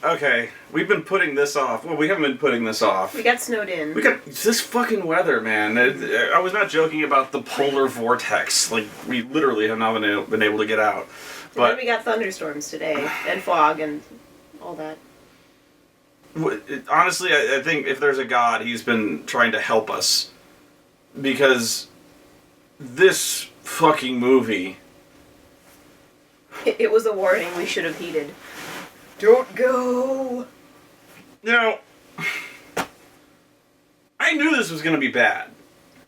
Okay, we've been putting this off. Well, we haven't been putting this off. We got snowed in. We got this fucking weather, man. I was not joking about the polar vortex. Like, we literally have not been able to get out. But then we got thunderstorms today, and fog, and all that. Honestly, I think if there's a God, he's been trying to help us. Because this fucking movie... It was a warning we should have heeded. Don't go! You know, I knew this was going to be bad.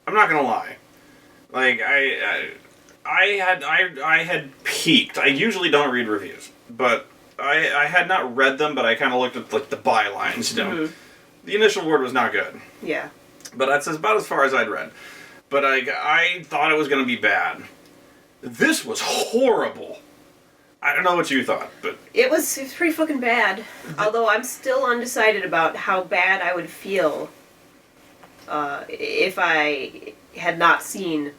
I'm not going to lie. Like, I had peeked. I usually don't read reviews, but I had not read them, but I kind of looked at, like, the bylines, you know. Mm-hmm. The initial word was not good. Yeah. But that's about as far as I'd read. But I thought it was going to be bad. This was horrible. I don't know what you thought, but... It was pretty fucking bad. Although I'm still undecided about how bad I would feel if I had not seen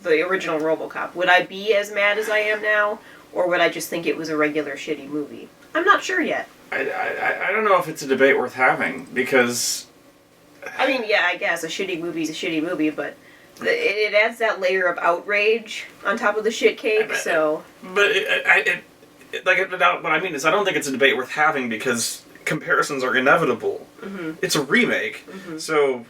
the original Robocop. Would I be as mad as I am now? Or would I just think it was a regular shitty movie? I'm not sure yet. I don't know if it's a debate worth having, because... I mean, yeah, I guess a shitty movie's a shitty movie, but... It adds that layer of outrage on top of the shit cake, so... But what I mean is I don't think it's a debate worth having because comparisons are inevitable. Mm-hmm. It's a remake, mm-hmm. So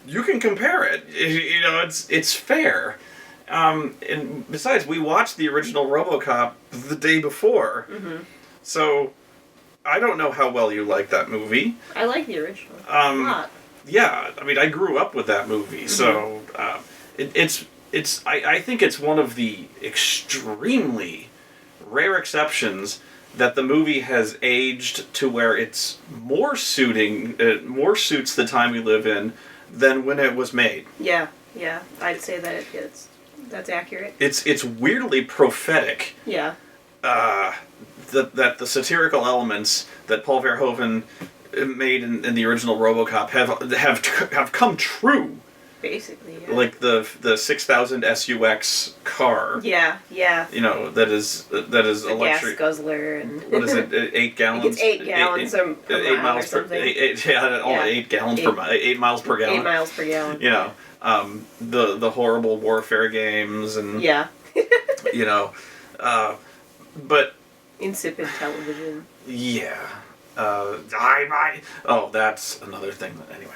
you can compare it. You know, it's fair. And besides, we watched the original Robocop the day before, mm-hmm. So I don't know how well you like that movie. I like the original a lot. Yeah, I mean, I grew up with that movie, so I think it's one of the extremely rare exceptions that the movie has aged to where it's more suits the time we live in than when it was made. Yeah, I'd say that that's accurate. It's weirdly prophetic. Yeah. That the satirical elements that Paul Verhoeven made in the original Robocop have come true. Basically, yeah. Like the 6000 SUX car. Yeah. You know, that is electric. Gas guzzler and what is it? 8 gallons. It's 8 gallons per miles or something. 8 gallons per mile. 8 miles per gallon. 8 miles per gallon. You know, the horrible warfare games and yeah. You know, but insipid television. Yeah. That's another thing. Anyway.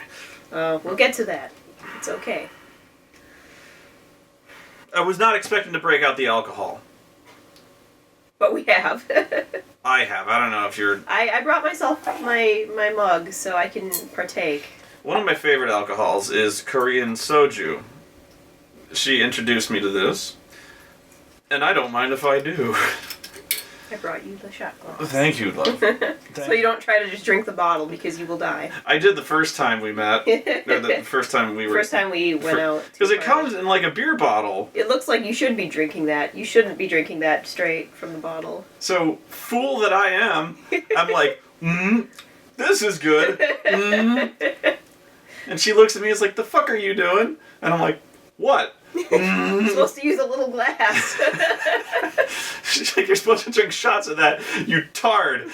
We'll get to that. It's okay. I was not expecting to break out the alcohol. But we have. I have. I don't know if you're... I brought myself my mug so I can partake. One of my favorite alcohols is Korean soju. She introduced me to this. And I don't mind if I do. I brought you the shot glass. Thank you, love. So you don't try to just drink the bottle because you will die. I did the first time we met. Or the first time we went out. Because it comes in like a beer bottle. It looks like you should be drinking that. You shouldn't be drinking that straight from the bottle. So, fool that I am, I'm like, this is good. And she looks at me and is like, the fuck are you doing? And I'm like, what? You're supposed to use a little glass. She's like, you're supposed to drink shots of that, you tard.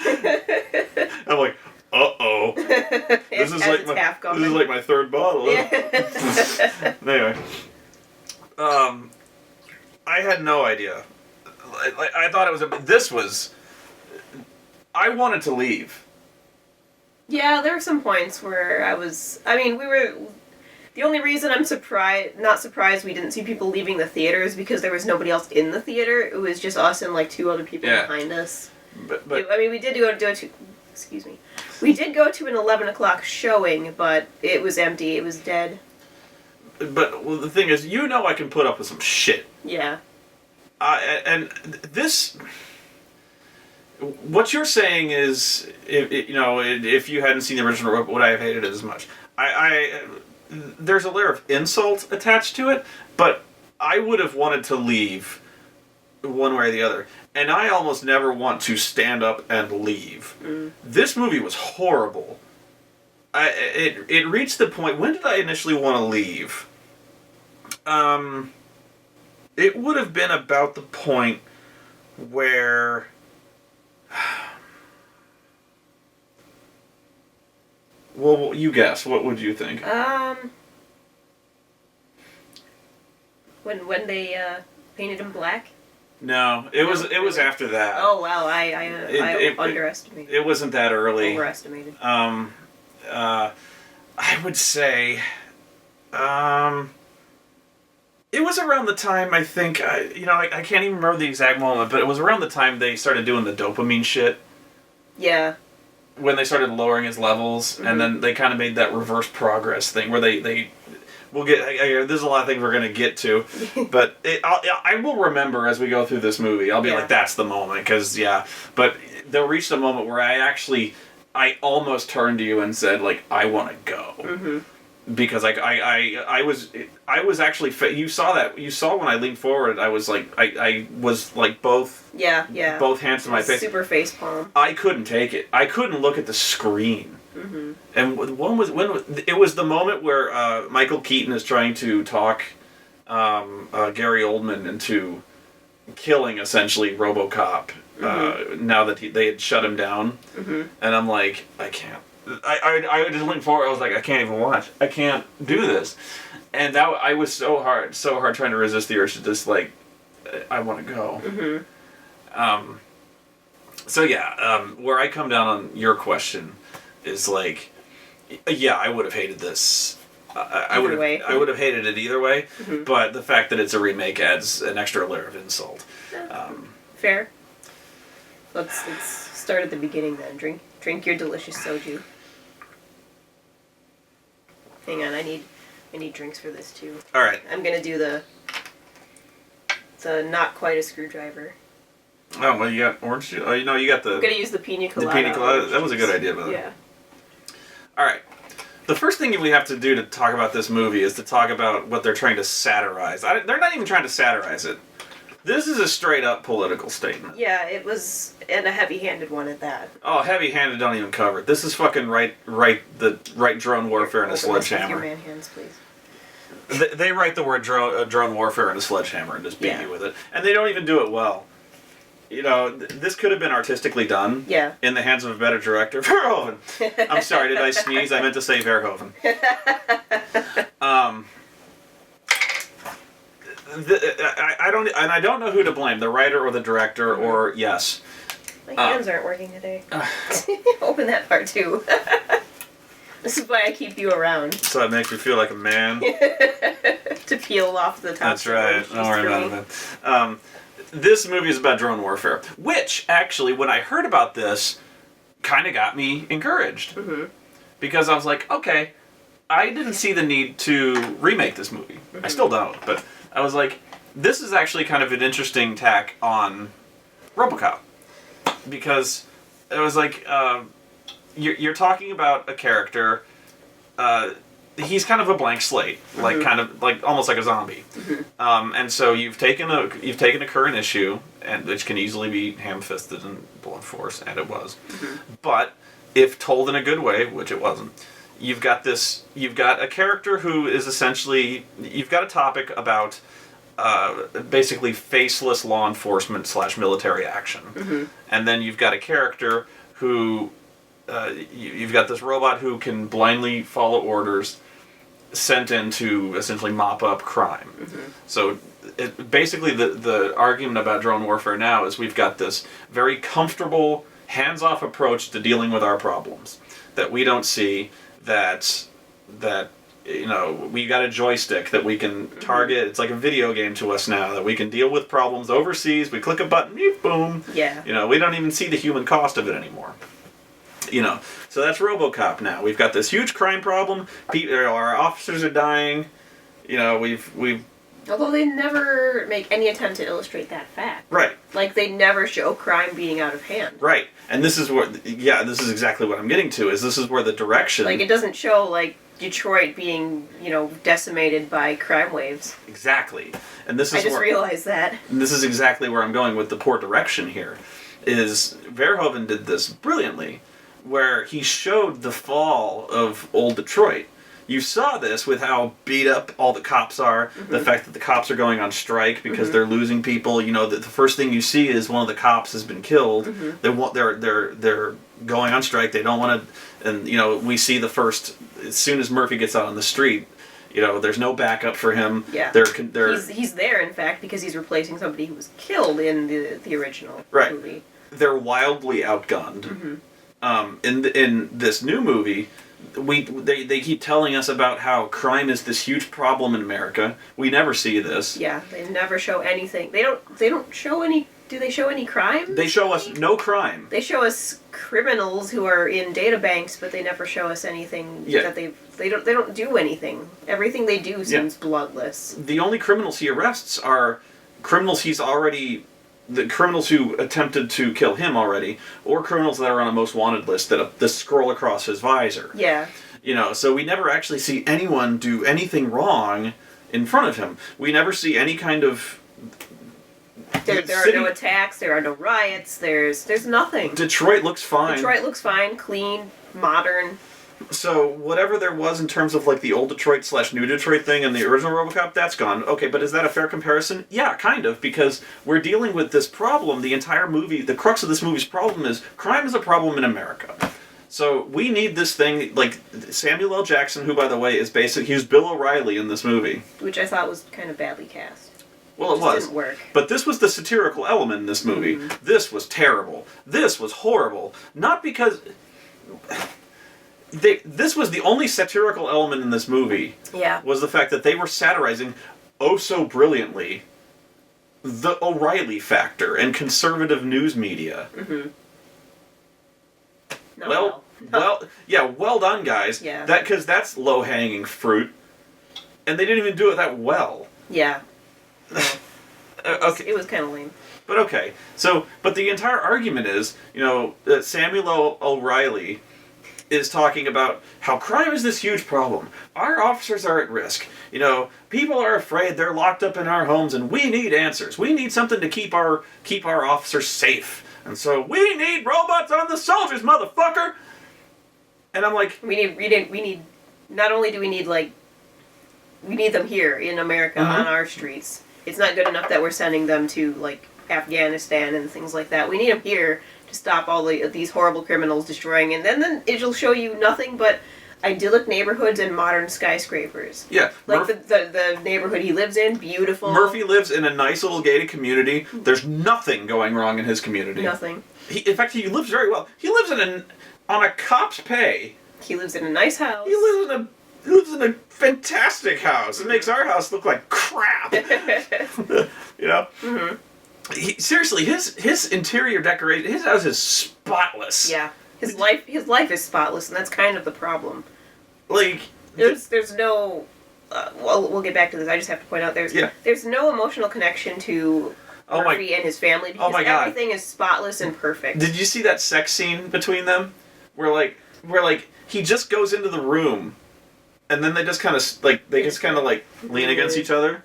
I'm like, uh-oh. This is like my third bottle. Yeah. Anyway. I had no idea. I thought it was I wanted to leave. Yeah, there were some points where the only reason I'm not surprised we didn't see people leaving the theater is because there was nobody else in the theater. It was just us and like 2 other people behind us. But we did go to we did go to an 11 o'clock showing, but it was empty. It was dead. But the thing is, I can put up with some shit. Yeah. And this... What you're saying is, if you hadn't seen the original, would I have hated it as much? There's a layer of insult attached to it, but I would have wanted to leave one way or the other. And I almost never want to stand up and leave. This movie was horrible. It reached the point... When did I initially want to leave? It would have been about the point where... Well, you guess. What would you think? When they painted him black. No, it was after that. Oh wow, I underestimated. It wasn't that early. Overestimated. I would say, it was around the time, I think, I can't even remember the exact moment, but it was around the time they started doing the dopamine shit. Yeah. When they started lowering his levels, and then they kind of made that reverse progress thing where we'll get. There's a lot of things we're going to get to, but I will remember as we go through this movie. I'll be like, that's the moment, because But there reached a moment where I almost turned to you and said, like, I want to go. Mm-hmm. Because I was actually you saw when I leaned forward, I was like both both hands to my face, super face palm. I couldn't take it. I couldn't look at the screen. Mm-hmm. And it was the moment where Michael Keaton is trying to talk Gary Oldman into killing essentially Robocop. Now that they had shut him down, and I'm like, I can't. I just leaned forward. I was like, I can't even watch. I can't do this. And that I was so hard trying to resist the urge to just like, I want to go. Where I come down on your question is like, I would have hated this. I would have hated it either way. But the fact that it's a remake adds an extra layer of insult. Fair. Let's start at the beginning then. Drink your delicious soju. Hang on, I need drinks for this too. All right. I'm gonna do the not quite a screwdriver. Oh well, you got orange juice. Oh, you got the. I'm gonna use the pina colada. The pina colada. That was a good idea, by the way. Yeah. All right. The first thing we have to do to talk about this movie is to talk about what they're trying to satirize. They're not even trying to satirize it. This is a straight-up political statement. Yeah, it was, and a heavy-handed one at that. Oh, heavy-handed don't even cover it. This is fucking right drone warfare in a sledgehammer. With your man hands, please. They write the word drone warfare in a sledgehammer and just beat you with it. And they don't even do it well. This could have been artistically done. Yeah. In the hands of a better director. Verhoeven. I'm sorry, did I sneeze? I meant to say Verhoeven. I don't know who to blame, the writer or the director, or yes. My hands aren't working today. Open that part too. This is why I keep you around. So it makes me feel like a man. To peel off the top. That's right. Don't worry about it. This movie is about drone warfare, which actually, when I heard about this, kind of got me encouraged. Because I was like, okay, I didn't see the need to remake this movie. I still don't, but I was like, this is actually kind of an interesting tack on Robocop. Because it was like, you're talking about a character, he's kind of a blank slate, like kind of like almost like a zombie. And so you've taken a current issue, and which can easily be ham-fisted and blunt force, and it was. But if told in a good way, which it wasn't, you've got a character who is essentially, you've got a topic about basically faceless law enforcement / military action. And then you've got a character who, you've got this robot who can blindly follow orders sent in to essentially mop up crime. So basically the argument about drone warfare now is we've got this very comfortable, hands-off approach to dealing with our problems that we don't see, that we got a joystick that we can target. It's like a video game to us now, that we can deal with problems overseas. We click a button, boom. Yeah. We don't even see the human cost of it anymore. So that's Robocop now. We've got this huge crime problem. Our officers are dying. We've. Although they never make any attempt to illustrate that fact. Right. Like, they never show crime being out of hand. Right. And this is this is exactly what I'm getting to, is this is where the direction... Like, it doesn't show, like, Detroit being, decimated by crime waves. Exactly. And this is I just realized that. And this is exactly where I'm going with the poor direction here, is Verhoeven did this brilliantly, where he showed the fall of old Detroit. you saw this with how beat up all the cops are, the fact that the cops are going on strike because they're losing people. You know, the first thing you see is one of the cops has been killed. They're going on strike. They don't want to, and you know, we see the first as soon as Murphy gets out on the street. You know, there's no backup for him. Yeah. He's there, in fact, because he's replacing somebody who was killed in the original movie. They're wildly outgunned. In this new movie, they keep telling us about how crime is this huge problem in America. We never see this. Yeah, they never show anything. They don't show any. Do they show any crime? They show us no crime. They show us criminals who are in databanks, but they never show us anything that they don't do anything. Everything they do seems bloodless. The only criminals he arrests are criminals the criminals who attempted to kill him already, or criminals that are on a most wanted list that scroll across his visor. Yeah. You know, so we never actually see anyone do anything wrong in front of him. We never see any kind of... There are no attacks, there are no riots, there's nothing. Detroit looks fine. Detroit looks fine, clean, modern. So, whatever there was in terms of, like, the old Detroit / new Detroit thing and the original RoboCop, that's gone. Okay, but is that a fair comparison? Yeah, kind of, because we're dealing with this problem. The entire movie, the crux of this movie's problem is crime is a problem in America. So, we need this thing, like, Samuel L. Jackson, who, by the way, he was Bill O'Reilly in this movie. Which I thought was kind of badly cast. Well, it was. Didn't work. But this was the satirical element in this movie. This was terrible. This was horrible. Not because... This was the only satirical element in this movie. Yeah. Was the fact that they were satirizing, oh so brilliantly, the O'Reilly factor and conservative news media. Well done, guys. Yeah. Because that's low-hanging fruit. And they didn't even do it that well. Yeah. No. Okay. It was kind of lame. But okay. So, but the entire argument is, you know, that Samuel O'Reilly is talking about how crime is this huge problem. Our officers are at risk. You know, people are afraid they're locked up in our homes, and we need answers. We need something to keep our officers safe. And so we need robots on the soldiers, motherfucker. And I'm like, we need. Not only do we need we need them here in America on our streets. It's not good enough that we're sending them to like Afghanistan and things like that. We need them here to stop all these horrible criminals destroying, and then it'll show you nothing but idyllic neighborhoods and modern skyscrapers. Yeah. Like the neighborhood he lives in, beautiful. Murphy lives in a nice little gated community. There's nothing going wrong in his community. Nothing. In fact, he lives very well. He lives on a cop's pay. He lives in a nice house. He lives in a fantastic house. It makes our house look like crap. You know? Seriously, his interior decoration, his house is spotless. Yeah. His life is spotless, and that's kind of the problem. Like... There's no... well, we'll get back to this. I just have to point out there's no emotional connection to Murphy and his family because everything is spotless and perfect. Did you see that sex scene between them? Where he just goes into the room, and then they just kind of lean against each other,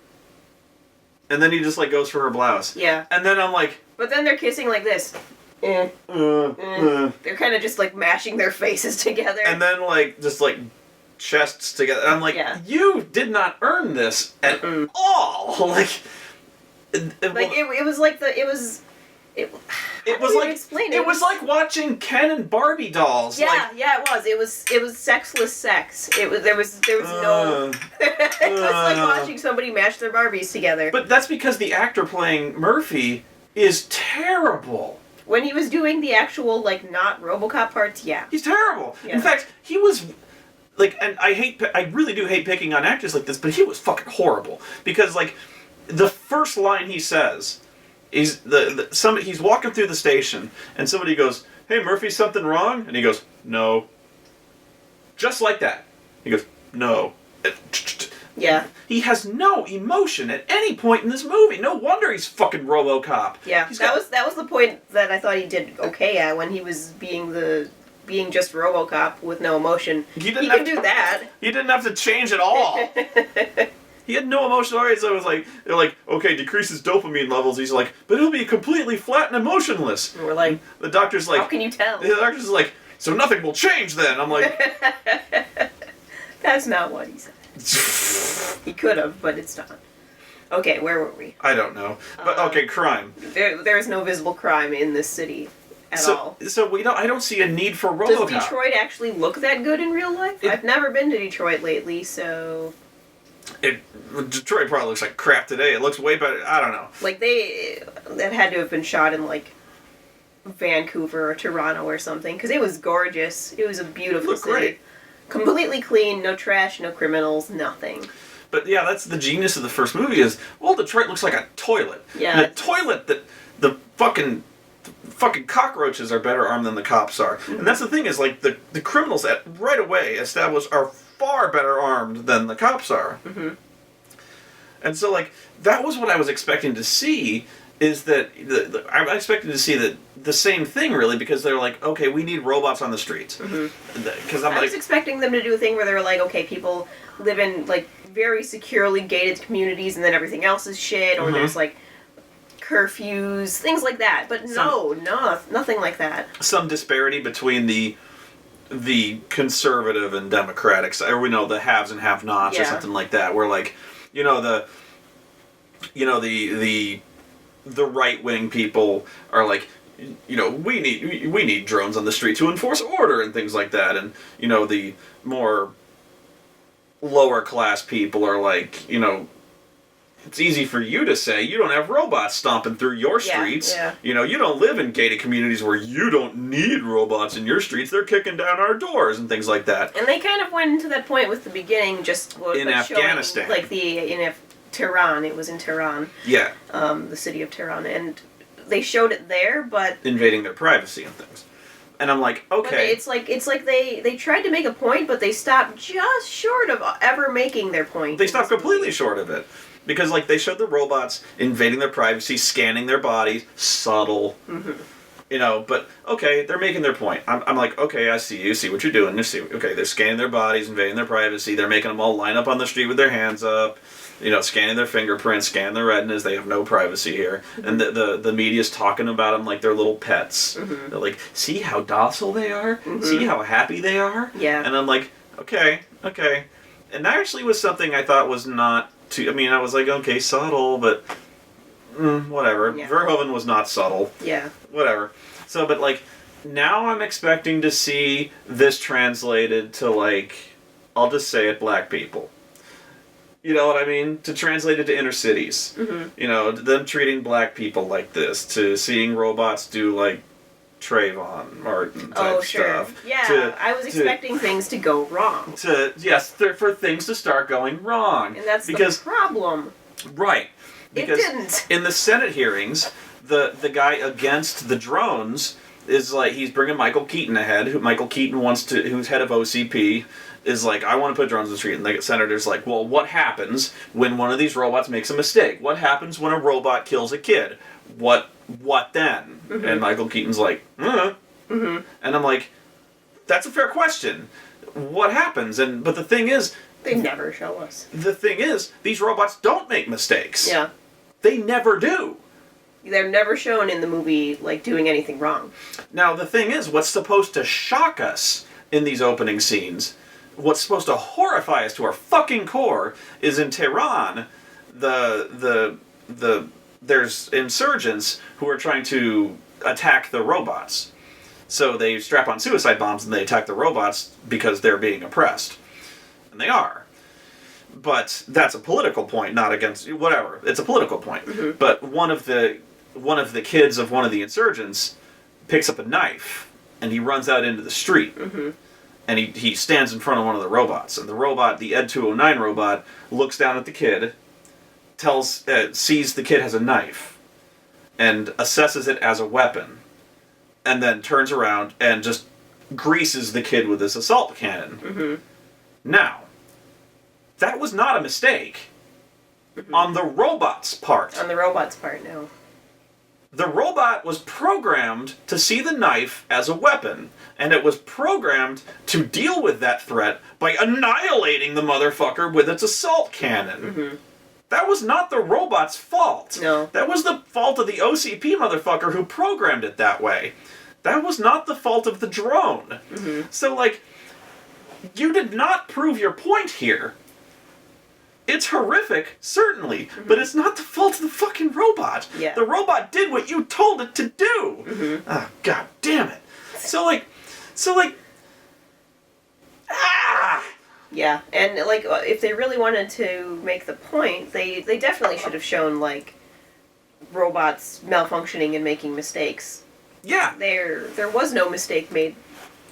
and then he just goes for her blouse. Yeah. And then I'm like. But then they're kissing like this. They're kind of just mashing their faces together. And then just chests together. And I'm like, you did not earn this at all. It was like watching Ken and Barbie dolls. Yeah, it was. It was sexless sex. There was no. It was like watching somebody mash their Barbies together. But that's because the actor playing Murphy is terrible. When he was doing the actual not RoboCop parts, yeah, he's terrible. Yeah. In fact, he was. And I really do hate picking on actors like this, but he was fucking horrible because the first line he says. He's walking through the station, and somebody goes, "Hey, Murphy, something wrong?" And he goes, "No." Just like that. He goes, "No." Yeah. He has no emotion at any point in this movie. No wonder he's fucking RoboCop. Yeah, that was the point that I thought he did okay at when he was being just RoboCop with no emotion. He can do that. He didn't have to change at all. He had no emotion already, so it was they're like, okay, decreases dopamine levels. He's like, but he'll be completely flat and emotionless. And we're like, the doctor's like, how can you tell? The doctor's like, so nothing will change then. I'm like, That's not what he said. He could have, but it's not. Okay, where were we? I don't know. But okay, crime. There's no visible crime in this city at all. So I don't see a need for Robocop. Does Detroit actually look that good in real life? I've never been to Detroit lately, so... Detroit probably looks like crap today. It looks way better. I don't know. Like, that had to have been shot in, like, Vancouver or Toronto or something, because it was gorgeous. It was a beautiful city. Great. Completely clean, no trash, no criminals, nothing. But yeah, that's the genius of the first movie is, well, Detroit looks like a toilet. Yeah. And a toilet that the fucking cockroaches are better armed than the cops are. Mm-hmm. And that's the thing is, like, the criminals right away established are far better armed than the cops are. Mm-hmm. And so, like, that was what I was expecting to see, is that I'm expecting to see the same thing, really, because they're like, okay, we need robots on the streets. Because I was expecting them to do a thing where they were like, okay, people live in, like, very securely gated communities and then everything else is shit, or there's, like, curfews, things like that. But nothing like that. Some disparity between the conservative and democratic side, or we know the haves and have-nots, or something like that, where, like, the right-wing people are like, we need drones on the street to enforce order and things like that, and the more lower-class people are like, it's easy for you to say you don't have robots stomping through your streets. Yeah. You don't live in gated communities where you don't need robots in your streets. They're kicking down our doors and things like that. And they kind of went into that point with the beginning, just in Afghanistan, showing, like in Tehran. It was in Tehran. Yeah. The city of Tehran, and they showed it there, but invading their privacy and things. And I'm like, okay. It's like they tried to make a point, but they stopped just short of ever making their point. They stopped completely short of it. Because, like, they showed the robots invading their privacy, scanning their bodies, subtle. Mm-hmm. But, okay, they're making their point. I'm like, okay, I see you, see what you're doing. Okay, they're scanning their bodies, invading their privacy, they're making them all line up on the street with their hands up, scanning their fingerprints, scanning their retinas, they have no privacy here. Mm-hmm. And the media's talking about them like they're little pets. Mm-hmm. They're like, see how docile they are? Mm-hmm. See how happy they are? Yeah. And I'm like, okay. And that actually was something I thought was not... I was like, okay, subtle, but whatever. Yeah. Verhoeven was not subtle. Yeah. Whatever. So, but, like, now I'm expecting to see this translated to, like, I'll just say it, black people. You know what I mean? To translate it to inner cities. Mm-hmm. Them treating black people like this, to seeing robots do, like, Trayvon Martin type stuff. Yeah, I was expecting things to go wrong. For things to start going wrong. And that's the problem. Right. Because it didn't. In the Senate hearings, the guy against the drones is like, he's bringing Michael Keaton ahead. Michael Keaton who's head of OCP, is like, I want to put drones on the street. And the senator's like, well, what happens when one of these robots makes a mistake? What happens when a robot kills a kid? What then? Mm-hmm. And Michael Keaton's like, Mm-hmm. And I'm like, that's a fair question. What happens? But the thing is... They never show us. The thing is, these robots don't make mistakes. Yeah. They never do. They're never shown in the movie, like, doing anything wrong. Now, the thing is, what's supposed to shock us in these opening scenes, what's supposed to horrify us to our fucking core, is in Tehran, there's insurgents who are trying to attack the robots. So they strap on suicide bombs and they attack the robots because they're being oppressed. And they are. But that's a political point, not against... Whatever. It's a political point. Mm-hmm. But one of the kids of one of the insurgents picks up a knife and he runs out into the street. Mm-hmm. And he stands in front of one of the robots. And the robot, the Ed 209 robot, looks down at the kid... sees the kid has a knife and assesses it as a weapon, and then turns around and just greases the kid with this assault cannon. Mm-hmm. Now, that was not a mistake on the robot's part. On the robot's part, no. The robot was programmed to see the knife as a weapon, and it was programmed to deal with that threat by annihilating the motherfucker with its assault cannon. Mm-hmm. That was not the robot's fault. No. That was the fault of the OCP motherfucker who programmed it that way. That was not the fault of the drone. Mm-hmm. So, like, you did not prove your point here. It's horrific, certainly, but it's not the fault of the fucking robot. Yeah. The robot did what you told it to do. Oh, god damn it. So like, Yeah, and like if they really wanted to make the point, they definitely should have shown like robots malfunctioning and making mistakes. yeah. There was no mistake made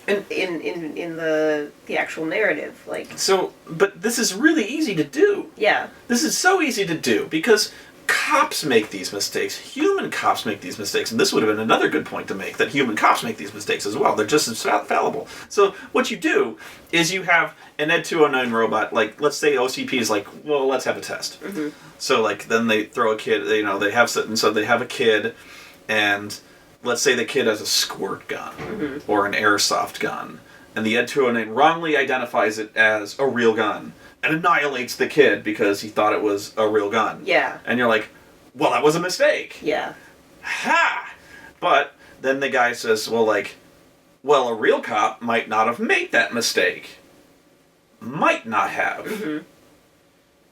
in the actual narrative. Like, So, but this is really easy to do. yeah, This is so easy to do because cops make these mistakes. Human cops make these mistakes. And this would have been another good point to make, that human cops make these mistakes as well. They're just as fallible. So what you do is you have an Ed 209 robot, like, let's say OCP is like, well, let's have a test. So, like, then they throw a kid, they have, and so they have a kid, and let's say the kid has a squirt gun or an airsoft gun, and the Ed 209 wrongly identifies it as a real gun and annihilates the kid because he thought it was a real gun. yeah, And you're like, well, that was a mistake. yeah, Ha! But then the guy says, well, a real cop might not have made that mistake. Might not have.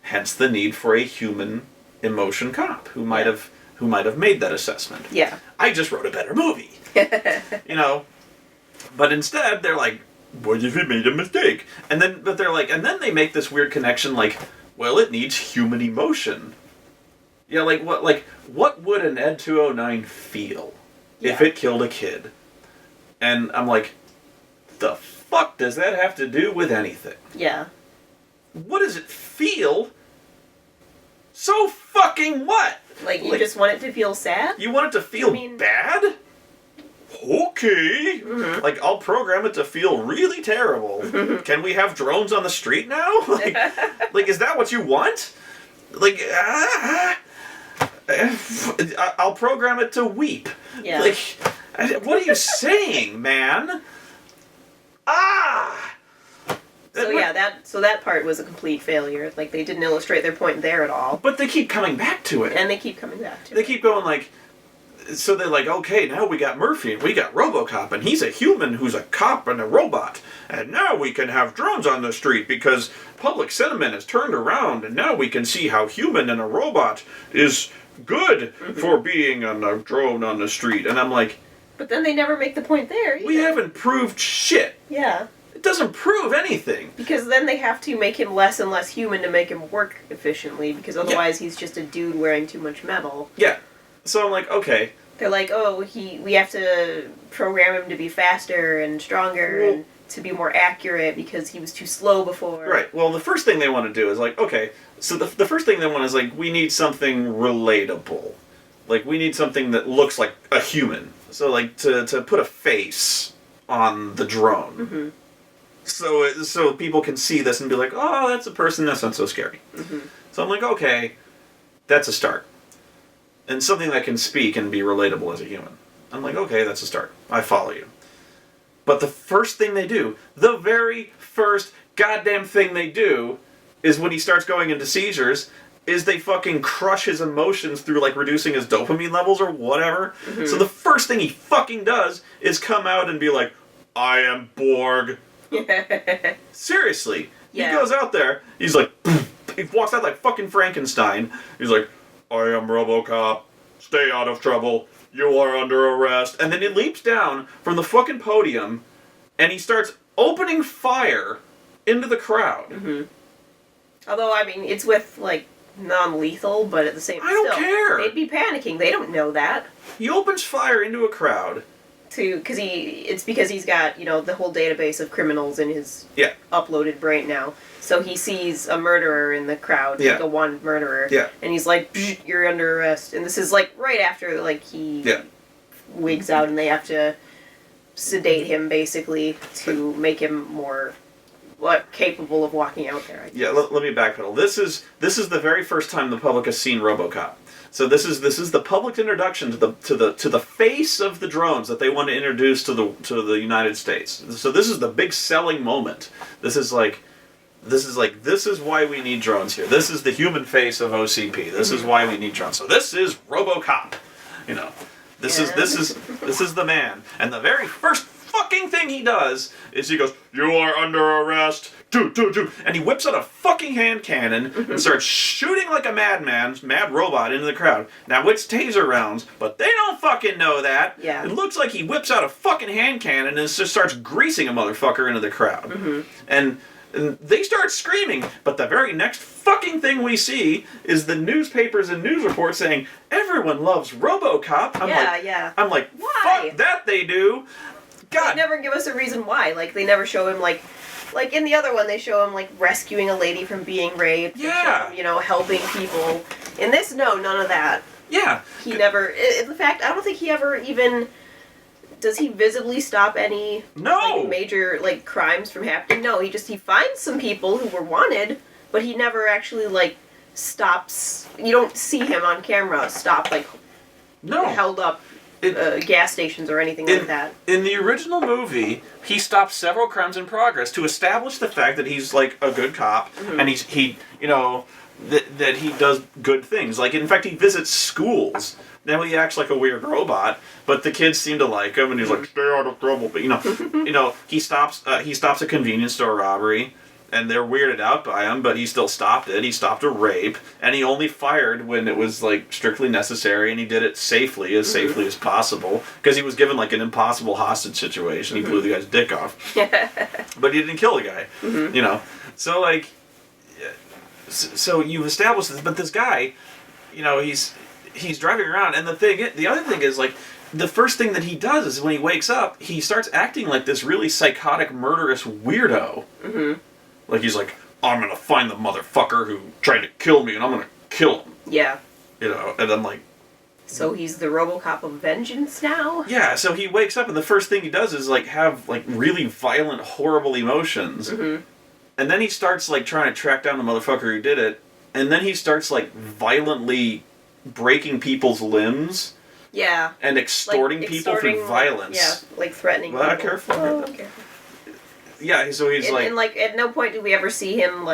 Hence the need for a human emotion cop who might have made that assessment. yeah, I just wrote a better movie. But instead they're like, what if it made a mistake? And then they make this weird connection like, well, it needs human emotion. Yeah, what would an Ed 209 feel if it killed a kid? And I'm like, the fuck does that have to do with anything? yeah. What does it feel? So fucking what? Like, you just want it to feel sad? You want it to feel bad? Okay. Like, I'll program it to feel really terrible. Can we have drones on the street now? Like, is that what you want? Like, I'll program it to weep. Yeah. Like, what are you saying, man? So that part was a complete failure. Like, they didn't illustrate their point there at all. But they keep coming back to it. And they keep coming back to it. They keep going like, so they're like, okay, now we got Murphy and we got Robocop and he's a human who's a cop and a robot. And now we can have drones on the street because public sentiment has turned around and now we can see how human and a robot is good for being on a drone on the street. And I'm like... But then they never make the point there either. We haven't proved shit. Yeah. It doesn't prove anything. Because then they have to make him less and less human to make him work efficiently, because otherwise he's just a dude wearing too much metal. Yeah. So I'm like, okay. They're like, oh, we have to program him to be faster and stronger and to be more accurate because he was too slow before. Right. Well, the first thing they want to do is like, okay, so the first thing they want is like, we need something relatable. Like, we need something that looks like a human. So, like, to put a face on the drone. So people can see this and be like, oh, that's a person, that's not so scary. So I'm like, okay, that's a start. And something that can speak and be relatable as a human. I'm like, okay, that's a start. I follow you. But the first thing they do, the very first goddamn thing they do, is when he starts going into seizures, is they fucking crush his emotions through, like, reducing his dopamine levels or whatever. So the first thing he fucking does is come out and be like, I am Borg. Seriously. Yeah. He goes out there, he's like, he walks out like fucking Frankenstein. He's like, I am Robocop. Stay out of trouble. You are under arrest. And then he leaps down from the fucking podium and he starts opening fire into the crowd. Although, I mean, it's with, like, non-lethal, but at the same time, I don't care. They'd be panicking. They don't know that. He opens fire into a crowd. It's because he's got, the whole database of criminals in his uploaded brain now. So he sees a murderer in the crowd, like a wanted murderer, and he's like, you're under arrest. And this is, like, right after, like, he wigs out and they have to sedate him, basically, to make him more capable of walking out there. Let me backpedal. This is the very first time the public has seen RoboCop. So this is the public introduction to the face of the drones that they want to introduce to the United States. So this is the big selling moment. This is why we need drones here. This is the human face of OCP. This is why we need drones. So this is RoboCop. This is the man. And the very first fucking thing he does is he goes, "You are under arrest." Do. And he whips out a fucking hand cannon and starts shooting like a madman, mad robot into the crowd. Now, it's taser rounds, but they don't fucking know that. Yeah. It looks like he whips out a fucking hand cannon and just starts greasing a motherfucker into the crowd. And they start screaming, but the very next fucking thing we see is the newspapers and news reports saying, "Everyone loves Robocop." I'm like, why? Fuck that they do. God. They never give us a reason why. Like, they never show him, like in the other one, they show him, like, rescuing a lady from being raped. Yeah. Him, helping people. In this, no, none of that. Yeah. He never... In fact, I don't think he ever even... Does he visibly stop any major, crimes from happening? No, he finds some people who were wanted, but he never actually, stops... You don't see him on camera stop, held up gas stations or anything like that. In the original movie, he stops several crimes in progress to establish the fact that he's, a good cop, and that he does good things. In fact, he visits schools. Now he acts like a weird robot, but the kids seem to like him, and he's like, "Stay out of trouble." But he stops a convenience store robbery, and they're weirded out by him, but he still stopped it. He stopped a rape, and he only fired when it was strictly necessary, and he did it safely as possible, because he was given an impossible hostage situation. He blew the guy's dick off, but he didn't kill the guy. So so you've established this, but this guy, he's driving around, and the other thing is, the first thing that he does is when he wakes up, he starts acting like this really psychotic, murderous weirdo. He's like, "I'm gonna find the motherfucker who tried to kill me, and I'm gonna kill him." Yeah. And I'm like... So he's the Robocop of vengeance now? Yeah, so he wakes up, and the first thing he does is, have, really violent, horrible emotions. And then he starts, trying to track down the motherfucker who did it, and then he starts, violently breaking people's limbs. Yeah. And extorting people through violence. Yeah, threatening people. Well, careful. Yeah, so he's and at no point do we ever see him,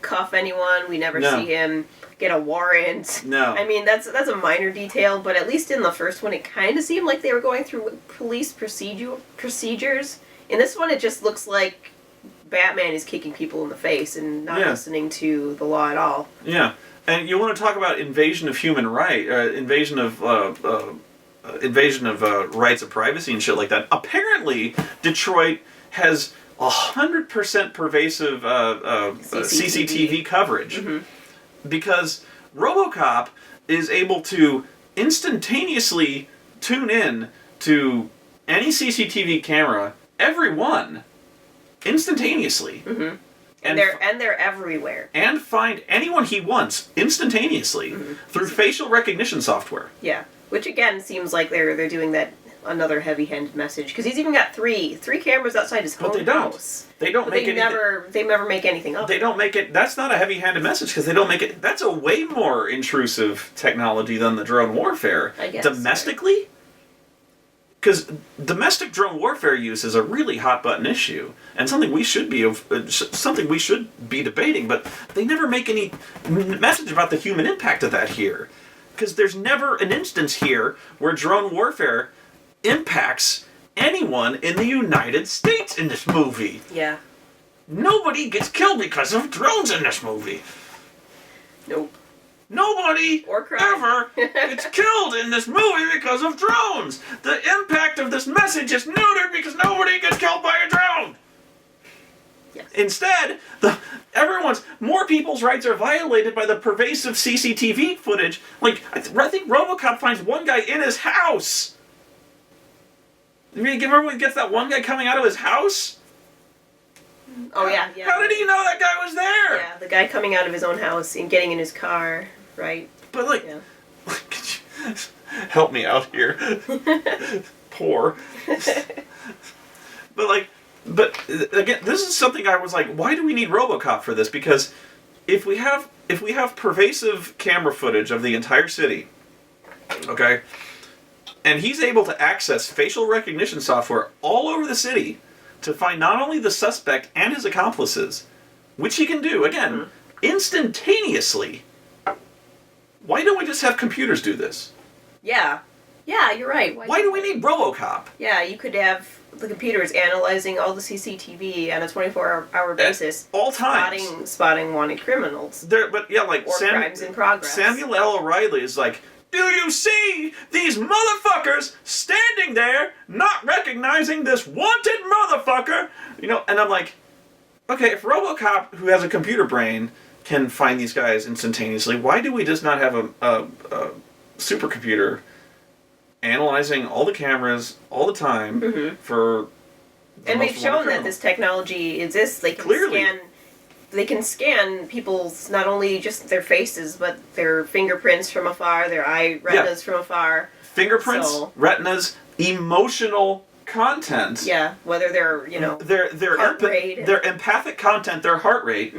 cuff anyone. We never see him get a warrant. No. I mean, that's a minor detail, but at least in the first one, it kind of seemed like they were going through police procedures. In this one, it just looks like Batman is kicking people in the face and not listening to the law at all. Yeah. And you want to talk about invasion of human right, invasion of rights of privacy and shit like that. Apparently, Detroit has 100% pervasive CCTV coverage. Because Robocop is able to instantaneously tune in to any CCTV camera, every one, instantaneously. And they're everywhere. And find anyone he wants instantaneously through facial recognition software. Yeah, which again seems like they're doing that another heavy-handed message, because he's even got three cameras outside his home house. They don't make it. They never make anything up. They don't make it. That's not a heavy-handed message, because they don't make it. That's a way more intrusive technology than the drone warfare. I guess domestically. Because domestic drone warfare use is a really hot button issue, and something we should be debating. But they never make any message about the human impact of that here, because there's never an instance here where drone warfare impacts anyone in the United States in this movie. Yeah. Nobody gets killed because of drones in this movie. Nope. Nobody ever gets killed in this movie because of drones. The impact of this message is neutered because nobody gets killed by a drone. Yes. Instead, more people's rights are violated by the pervasive CCTV footage. I think Robocop finds one guy in his house. You remember when he gets that one guy coming out of his house? Oh, yeah. How did he know that guy was there? Yeah, the guy coming out of his own house and getting in his car, right? But, could you help me out here? Poor. But again, this is something I was like, why do we need Robocop for this? Because if we have pervasive camera footage of the entire city, okay, and he's able to access facial recognition software all over the city to find not only the suspect and his accomplices, which he can do, again, instantaneously, why don't we just have computers do this? Yeah. Yeah, you're right. Why do we need Robocop? Yeah, you could have, the computer is analyzing all the CCTV on a 24-hour basis. All times. Spotting wanted criminals. But yeah, like or crimes in progress. Samuel L. O'Reilly is like, do you see these motherfuckers standing there not recognizing this wanted motherfucker? You know, and I'm like, okay, if Robocop, who has a computer brain, can find these guys instantaneously, why do we just not have a supercomputer analyzing all the cameras all the time for the and most we've shown wanted that criminal? this technology exists. They can Clearly. scan people's, not only just their faces, but their fingerprints from afar, their eye retinas from afar. Fingerprints, retinas, emotional content. Yeah, whether they're, you know, their heart rate. their empathic content, their heart rate.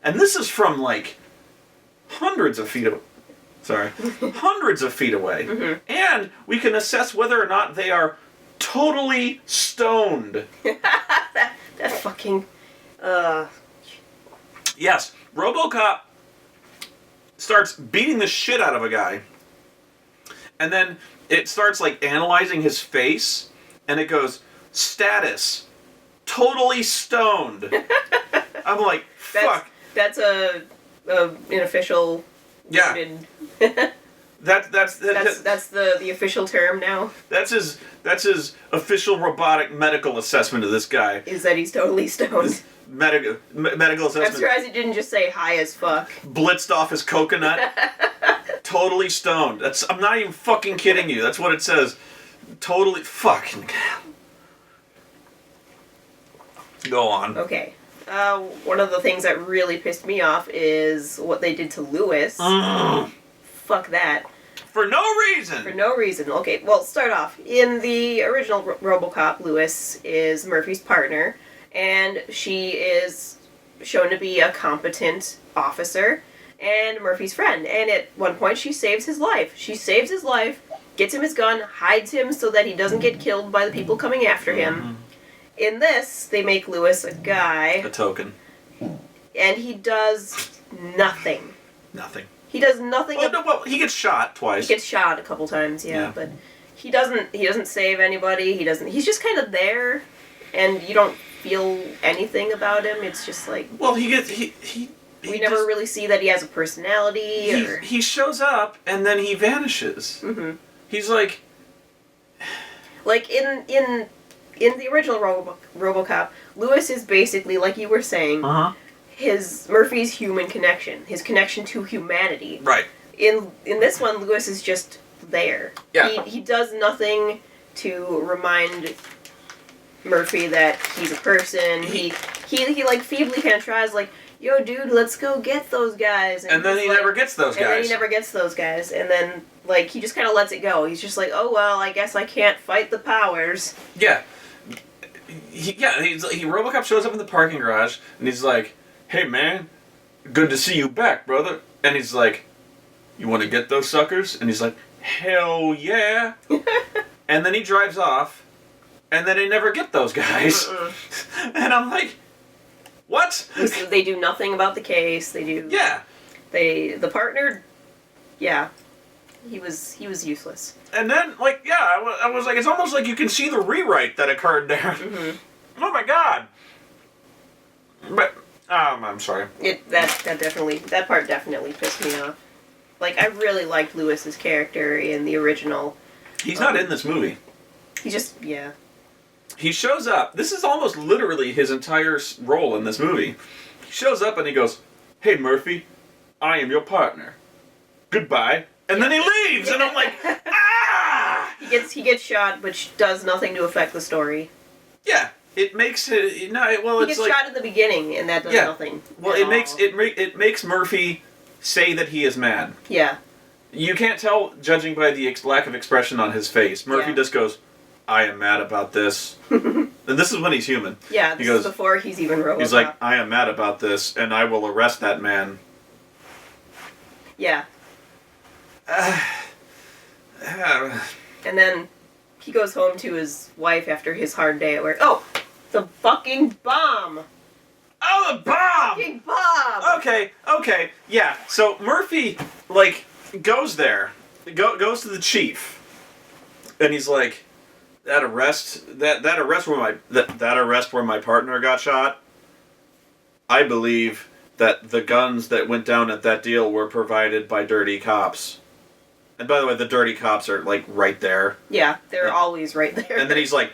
And this is from like hundreds of feet away. Sorry. Hundreds of feet away. And we can assess whether or not they are totally stoned. that fucking Yes, RoboCop starts beating the shit out of a guy. And then it starts like analyzing his face, and it goes, status, totally stoned. I'm like, fuck. That's an official. Yeah. That's the official term now. That's his official robotic medical assessment of this guy. Is that he's totally stoned. Medical assessment. I'm surprised he didn't just say high as fuck. Blitzed off his coconut. Totally stoned. I'm not even fucking kidding you. That's what it says. Totally fucking. Go on. Okay. One of the things that really pissed me off is what they did to Lewis. Fuck that. For no reason. For no reason. Okay, well, start off. In the original Robocop, Lewis is Murphy's partner, and she is shown to be a competent officer and Murphy's friend. And at one point, she saves his life. She saves his life, gets him his gun, hides him so that he doesn't get killed by the people coming after him. In this, they make Lewis a guy. A token. And he does nothing. Nothing. He does nothing. Well, he gets shot twice. He gets shot a couple times, yeah. But he doesn't save anybody. He's just kind of there, and you don't feel anything about him. It's just like, well, we never really see that he has a personality. He shows up and then he vanishes. He's like in the original RoboCop, Lewis is basically, like you were saying, his Murphy's human connection, his connection to humanity. Right. In this one, Lewis is just there. Yeah. He does nothing to remind Murphy that he's a person. He like feebly kind of tries, like, yo, dude, let's go get those guys. And then he never gets those guys. And then he never gets those guys. And then, like, he just kind of lets it go. He's just like, oh, well, I guess I can't fight the powers. Yeah. Robocop shows up in the parking garage, and he's like, hey, man, good to see you back, brother. And he's like, you want to get those suckers? And he's like, hell yeah. And then he drives off, and then they never get those guys. And I'm like, what? They do nothing about the case. They do. Yeah. The partner. Yeah. He was useless. And then, like, yeah, I was like, it's almost like you can see the rewrite that occurred there. Oh my god. But I'm sorry. That part definitely pissed me off. Like, I really liked Lewis's character in the original. He's not in this movie. He just, yeah. He shows up. This is almost literally his entire role in this movie. He shows up and he goes, hey, Murphy, I am your partner. Goodbye. And then he leaves, and I'm like, ah! He gets shot, which does nothing to affect the story. Yeah, it makes it. No, well, he it's gets like shot at the beginning, and that does nothing. Well, it makes Murphy say that he is mad. Yeah. You can't tell, judging by the lack of expression on his face. Murphy just goes, I am mad about this. And this is when he's human. Yeah, this is before he's even Robocop. He's like, I am mad about this, and I will arrest that man. Yeah. And then he goes home to his wife after his hard day at work. Oh, the fucking bomb! Oh, the bomb! Fucking bomb! Okay, yeah. So Murphy, like, goes there, goes to the chief, and he's like, that arrest where my partner got shot, I believe that the guns that went down at that deal were provided by dirty cops. And by the way, the dirty cops are like right there. Yeah, they're always right there. And then he's like,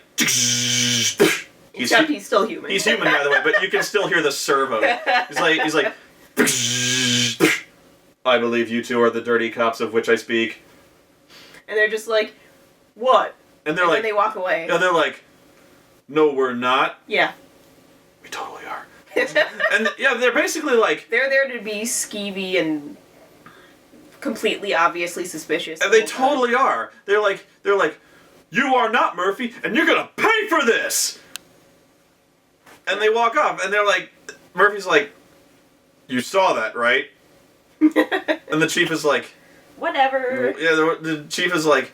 except he's still human. He's human, by the way, but you can still hear the servo. He's like, I believe you two are the dirty cops of which I speak. And they're just like, what? And they're like, then they walk away. And they're like, no, we're not. Yeah. We totally are. And yeah, they're basically like, they're there to be skeevy and completely obviously suspicious. And they totally are. They're like, you are not Murphy, and you're gonna pay for this. And they walk off, and they're like, Murphy's like, you saw that, right? And the chief is like, whatever. Yeah, the chief is like,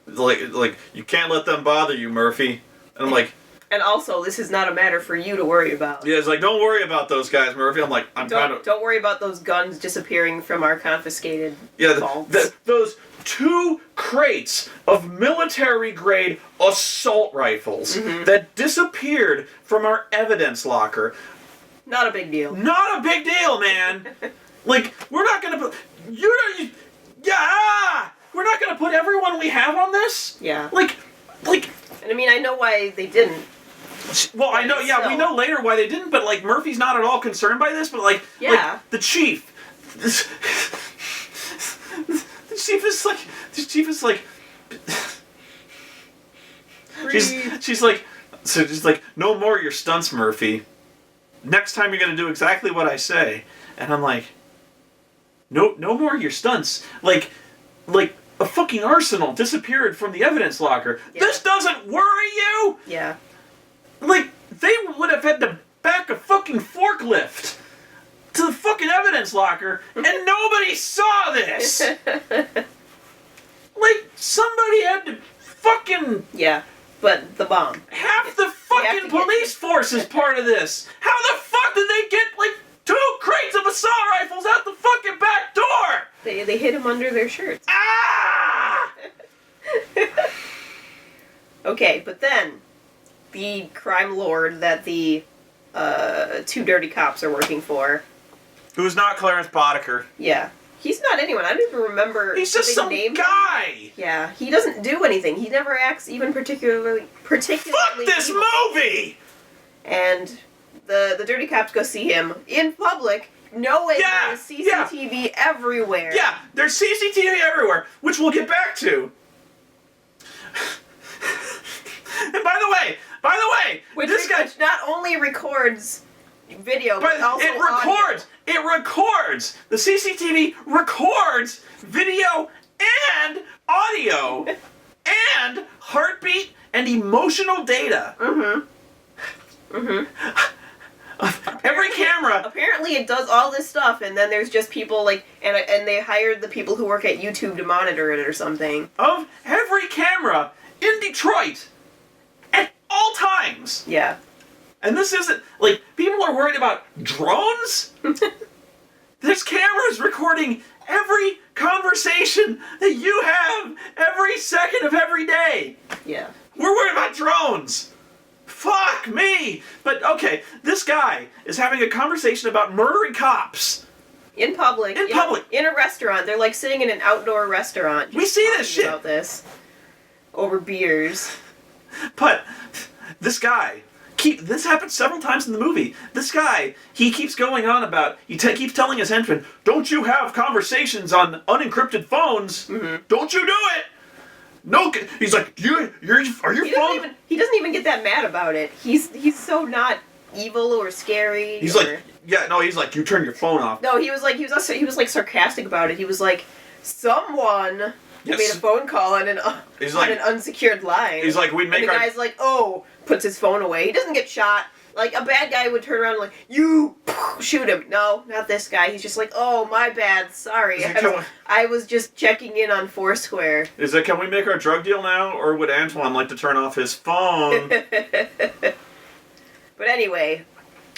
you can't let them bother you, Murphy. And I'm like, and also, this is not a matter for you to worry about. Yeah, it's like, don't worry about those guys, Murphy. I'm like, Don't worry about those guns disappearing from our confiscated vaults. Those 2 crates of military-grade assault rifles that disappeared from our evidence locker. Not a big deal. Not a big deal, man. Like, we're not gonna put... We're not gonna put everyone we have on this? Yeah. Like... And I mean, I know why they didn't. Well, I know, yeah, we know later why they didn't, but, like, Murphy's not at all concerned by this, but, like, the chief... The chief is like... She's like, no more of your stunts, Murphy. Next time you're gonna do exactly what I say. And I'm like, no more of your stunts. Like a fucking arsenal disappeared from the evidence locker. Yeah. This doesn't worry you? Yeah. Like, they would have had to back a fucking forklift to the fucking evidence locker, and nobody saw this! Like, somebody had to fucking... Yeah, but the bomb. Half the fucking police force is part of this! How the fuck did they get, like, 2 crates of assault rifles out the fucking back door? They hid them under their shirts. Ah! Okay, but then, the crime lord that the 2 dirty cops are working for... Who's not Clarence Boddicker. Yeah. He's not anyone. I don't even remember. He's just some guy! Yeah, he doesn't do anything. He never acts even particularly Fuck this evil. movie! And the dirty cops go see him in public, knowing there's CCTV everywhere. Yeah, there's CCTV everywhere, which we'll get back to. And by the way, this guy not only records video, but also it records. Audio. It records. The CCTV records video and audio and heartbeat and emotional data. Every camera. Apparently, it does all this stuff, and then there's just people like, and they hired the people who work at YouTube to monitor it or something. Of every camera in Detroit at all times. Yeah. And this isn't, like, people are worried about drones? There's cameras recording every conversation that you have every second of every day. Yeah. We're worried about drones. Fuck me. But, okay, this guy is having a conversation about murdering cops. In public. In public. In a restaurant. They're, like, sitting in an outdoor restaurant. We see this shit. About this. Over beers. But this guy... this happens several times in the movie. This guy, he keeps going on about, keeps telling his henchman, don't you have conversations on unencrypted phones? Mm-hmm. Don't you do it? No, he's like, are your phone? He doesn't even get that mad about it. He's so not evil or scary. He's like, you turn your phone off. No, he was like sarcastic about it. He was like, someone made a phone call on an unsecured line. He's like, the guy's like, puts his phone away. He doesn't get shot. Like, a bad guy would turn around and like, you shoot him. No, not this guy. He's just like, oh, my bad. Sorry. I was just checking in on Foursquare. Is it, can we make our drug deal now? Or would Antoine like to turn off his phone? But anyway,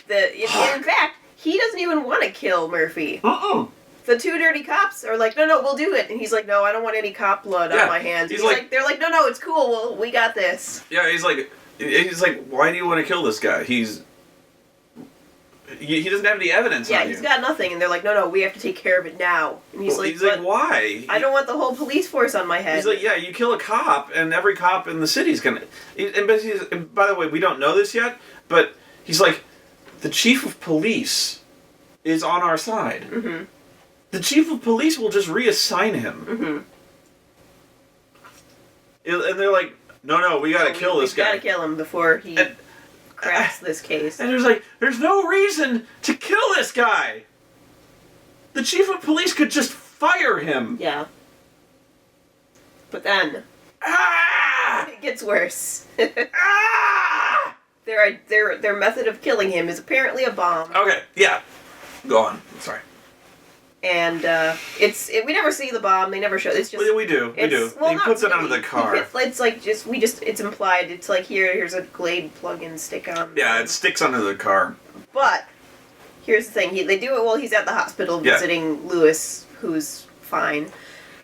in fact, he doesn't even want to kill Murphy. the two dirty cops are like, no, we'll do it. And he's like, no, I don't want any cop blood on my hands. He's like, they're like, no, it's cool. Well, we got this. Yeah, he's like, why do you want to kill this guy? He doesn't have any evidence on you. Yeah, he's got nothing. And they're like, no, we have to take care of it now. And he's like, why? I don't want the whole police force on my head. He's like, yeah, you kill a cop, and every cop in the city's gonna... And by the way, we don't know this yet, but he's like, the chief of police is on our side. Mm-hmm. The chief of police will just reassign him. Mm-hmm. And they're like, no, we gotta kill this guy. We gotta kill him before he cracks this case. And there's no reason to kill this guy. The chief of police could just fire him. Yeah. But then... it gets worse. Their method of killing him is apparently a bomb. Okay, yeah. Go on. Sorry. And we never see the bomb. They never show. It's just we do. Well, he puts it under the car. It's like it's implied. It's like here's a Glade plug-in stick on. Yeah, it sticks under the car. But here's the thing. They do it while he's at the hospital visiting Lewis, who's fine.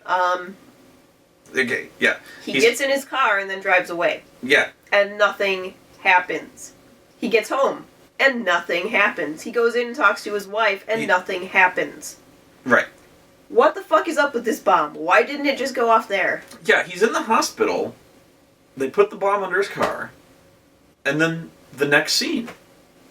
Okay. Yeah. He gets in his car and then drives away. Yeah. And nothing happens. He gets home and nothing happens. He goes in and talks to his wife and nothing happens. Right. What the fuck is up with this bomb? Why didn't it just go off there? Yeah, he's in the hospital. They put the bomb under his car. And then the next scene,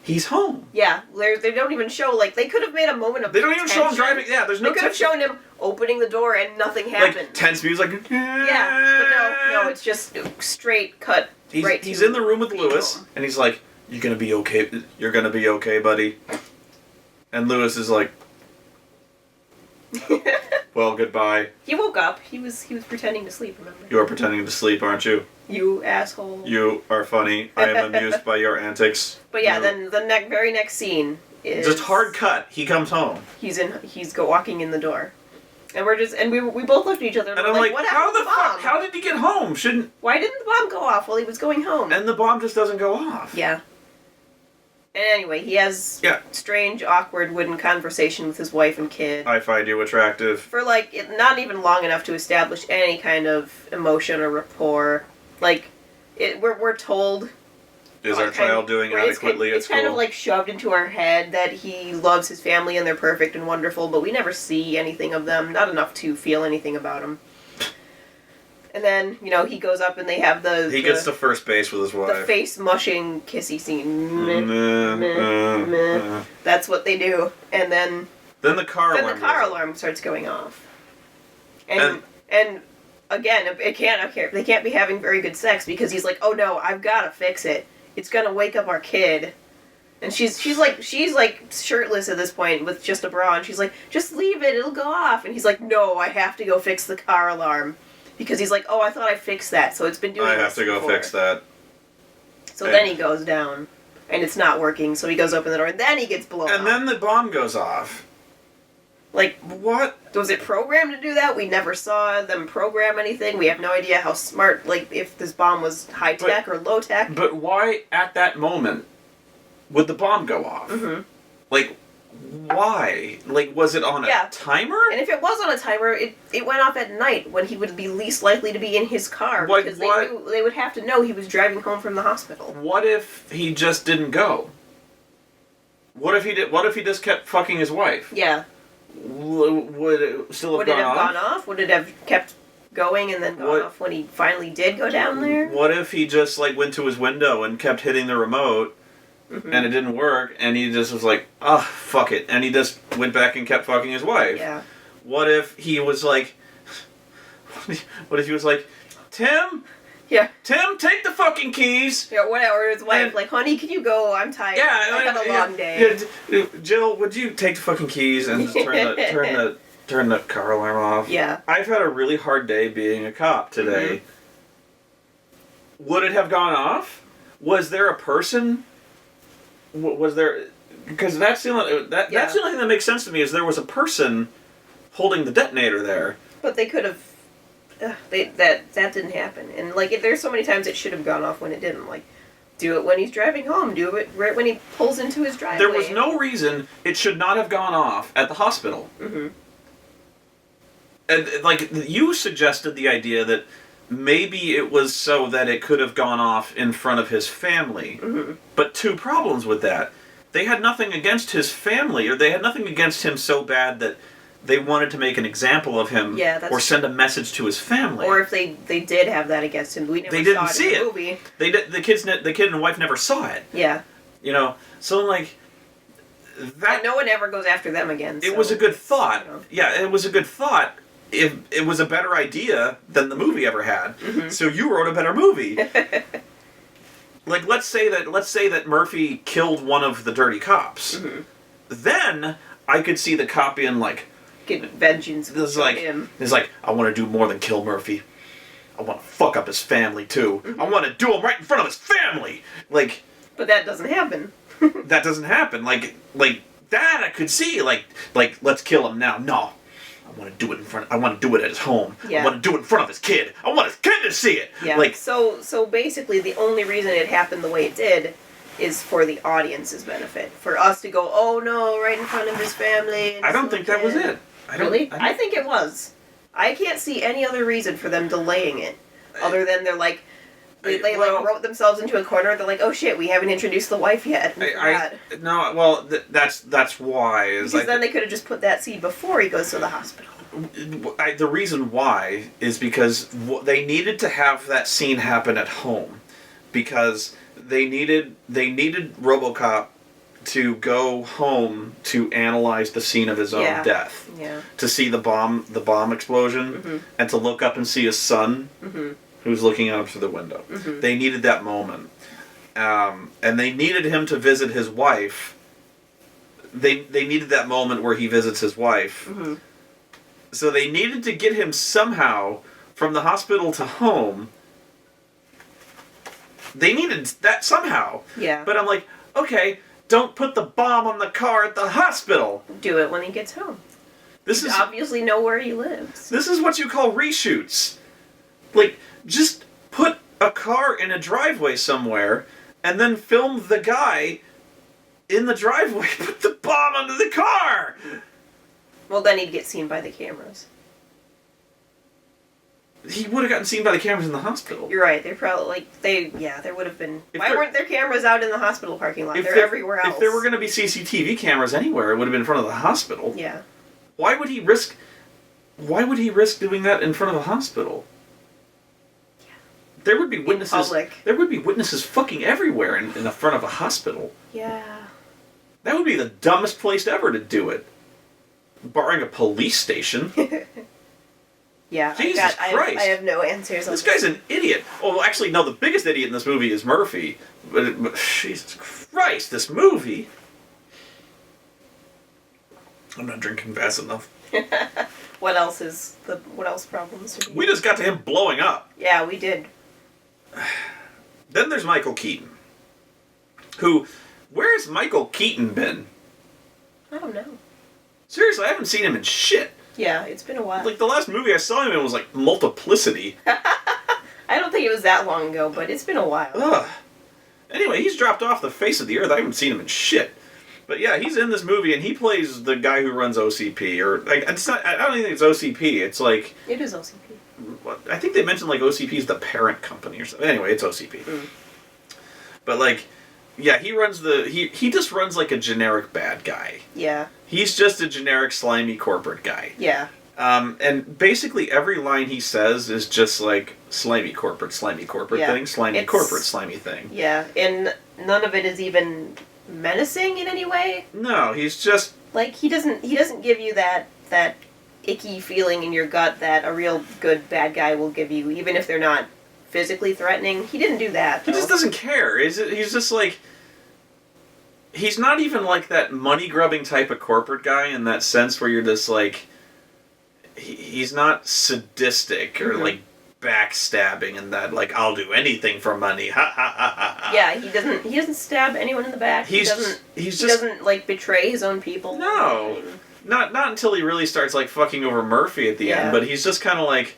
he's home. Yeah, they don't even show, they could have made a moment of They don't even show him driving. Yeah, there's no They could have shown him opening the door and nothing happened. Like, tense music. Yeah, but no, it's just straight cut He's in the room with Lewis, and he's like, you're gonna be okay. You're gonna be okay, buddy. And Lewis is like, well, goodbye. He woke up. He was pretending to sleep, remember? You are pretending to sleep, aren't you? You asshole. You are funny. I am amused by your antics. But yeah, then the very next scene is just hard cut. He comes home. He's walking in the door. And we both looked at each other and I'm we're like, what happened to the bomb? How did he get home? Why didn't the bomb go off while he was going home? And the bomb just doesn't go off. Yeah. And anyway, he has strange, awkward, wooden conversation with his wife and kid. I find you attractive. For, not even long enough to establish any kind of emotion or rapport. We're told... Is our child doing adequately at school? It's kind of, shoved into our head that he loves his family and they're perfect and wonderful, but we never see anything of them. Not enough to feel anything about them. And then, he goes up and they have He gets to first base with his wife. The face mushing kissy scene. That's what they do. And then the car alarm starts going off. And again, they can't be having very good sex because he's like, oh no, I've got to fix it. It's gonna wake up our kid. And she's shirtless at this point with just a bra, and she's like, just leave it, it'll go off. And he's like, no, I have to go fix the car alarm. Because he's like, oh, I thought I fixed that, so it's been doing this I have to go before. fix that. So then he goes down, and it's not working, so he goes open the door, and then he gets blown And then the bomb goes off. What? Was it programmed to do that? We never saw them program anything. We have no idea how smart, if this bomb was high-tech or low-tech. But why, at that moment, would the bomb go off? Mm-hmm. Why? Was it on a timer? And if it was on a timer, it went off at night when he would be least likely to be in his car. Because they would have to know he was driving home from the hospital. What if he just didn't go? What if he just kept fucking his wife? Yeah. Would it still have gone off? Would it have kept going and then gone off when he finally did go down there? What if he just went to his window and kept hitting the remote and it didn't work and he just was like, oh, fuck it, and he just went back and kept fucking his wife? Yeah. What if he was like, Tim? Yeah. Tim, take the fucking keys. Yeah, whatever. His wife, honey, can you go? I'm tired. Yeah, I had a long day. Yeah, Jill, would you take the fucking keys and just turn the car alarm off? Yeah. I've had a really hard day being a cop today. Mm-hmm. Would it have gone off? Was there a person? Was there? Because that's the only that's the only thing that makes sense to me is there was a person holding the detonator there. But they could have. That didn't happen, and there's so many times it should have gone off when it didn't. Do it when he's driving home. Do it right when he pulls into his driveway. There was no reason it should not have gone off at the hospital. Mm-hmm. And, like, you suggested the idea that maybe it was so that it could have gone off in front of his family. Mm-hmm. But two problems with that. They had nothing against his family, or they had nothing against him so bad that they wanted to make an example of him, or send a message to his family. Or if they did have that against him, we never they didn't saw it see in the it. movie. They did, the kid and wife never saw it. Yeah. You know, so like that. And no one ever goes after them again. It was a good thought. You know. Yeah, it was a good thought. It was a better idea than the movie ever had. Mm-hmm. So you wrote a better movie. Like, let's say that Murphy killed one of the dirty cops. Mm-hmm. Then I could see the cop being like, get vengeance with him. He's like, I want to do more than kill Murphy. I want to fuck up his family too. Mm-hmm. I want to do him right in front of his family. Like, but that doesn't happen. that doesn't happen. Like that I could see. Like let's kill him now. No. I want to do it in front. I want to do it at his home. Yeah. I want to do it in front of his kid. I want his kid to see it. Yeah. Like, so basically, the only reason it happened the way it did is for the audience's benefit. For us to go, oh no, right in front of his family. And I don't think that was it. Really? I think it was. I can't see any other reason for them delaying it, other than they're like, they like wrote themselves into a corner. They're like, oh shit, we haven't introduced the wife yet. That's why is because then they could have just put that scene before he goes to the hospital. The reason why is because they needed to have that scene happen at home, because they needed Robocop to go home to analyze the scene of his own death, to see the bomb explosion, and to look up and see his son, who's looking at him through the window. They needed that moment, and they needed him to visit his wife. They needed that moment where he visits his wife. So they needed to get him somehow from the hospital to home. They needed that somehow. Yeah. But I'm like, okay, don't put the bomb on the car at the hospital. Do it when he gets home. You obviously know where he lives. This is what you call reshoots. Like, just put a car in a driveway somewhere and then film the guy in the driveway put the bomb under the car. Well, then he'd get seen by the cameras. He would have gotten seen by the cameras in the hospital. You're right. They probably there would have been. Why weren't there cameras out in the hospital parking lot? They're everywhere else. If there were going to be CCTV cameras anywhere, it would have been in front of the hospital. Yeah. Why would he risk doing that in front of a hospital? Yeah. There would be witnesses. In public. There would be witnesses fucking everywhere in the front of a hospital. Yeah. That would be the dumbest place ever to do it. Barring a police station. Yeah, Jesus Christ. I have no answers. This guy's an idiot. Oh, well, actually, no, the biggest idiot in this movie is Murphy. But Jesus Christ, this movie. I'm not drinking fast enough. What else problems? We just got to him blowing up. Yeah, we did. Then there's Michael Keaton. Where's Michael Keaton been? I don't know. Seriously, I haven't seen him in shit. Yeah, it's been a while. Like, the last movie I saw him in was, like, Multiplicity. I don't think it was that long ago, but it's been a while. Ugh. Anyway, he's dropped off the face of the earth. I haven't seen him in shit. But yeah, he's in this movie, and he plays the guy who runs OCP. Or, like, it's not, I don't even think it's OCP. It's like... It is OCP. I think they mentioned, like, OCP is the parent company or something. Anyway, it's OCP. Mm. But, like... Yeah, he just runs like a generic bad guy. Yeah. He's just a generic slimy corporate guy. Yeah. And basically every line he says is just like slimy corporate thing, slimy corporate, slimy thing. Yeah, and none of it is even menacing in any way. No, he's just like he doesn't give you that icky feeling in your gut that a real good bad guy will give you, even if they're not physically threatening. He didn't do that, though. He just doesn't care. He's just like... He's not even like that money-grubbing type of corporate guy in that sense where you're just like... He's not sadistic or like backstabbing and that like, I'll do anything for money. Ha ha ha ha ha. Yeah, he doesn't stab anyone in the back. He doesn't like betray his own people. No. Not until he really starts like fucking over Murphy at the end, but he's just kind of like...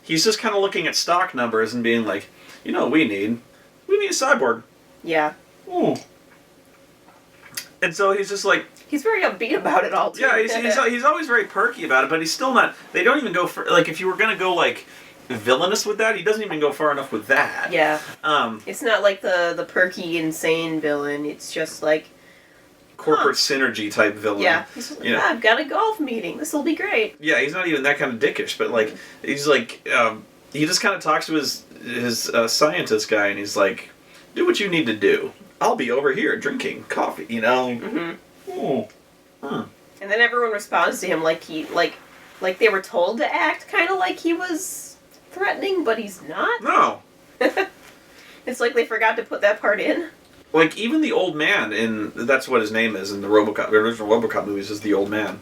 He's just kind of looking at stock numbers and being like, you know what we need? We need a cyborg. Yeah. Ooh. And so he's just like, he's very upbeat about it all, too. yeah, he's always very perky about it, but he's still not, they don't even go for, like, if you were going to go, like, villainous with that, he doesn't even go far enough with that. Yeah. It's not like the perky, insane villain. It's just like... corporate synergy type villain. Yeah. He's like, I've got a golf meeting. This will be great. Yeah, he's not even that kind of dickish, but, like, he's like, he just kind of talks to his scientist guy, and he's like, do what you need to do. I'll be over here drinking coffee, you know? Mm-hmm. And then everyone responds to him like they were told to act kind of like he was threatening, but he's not. No. It's like they forgot to put that part in. Like, even the old man that's what his name is in the original Robocop movies, is the old man.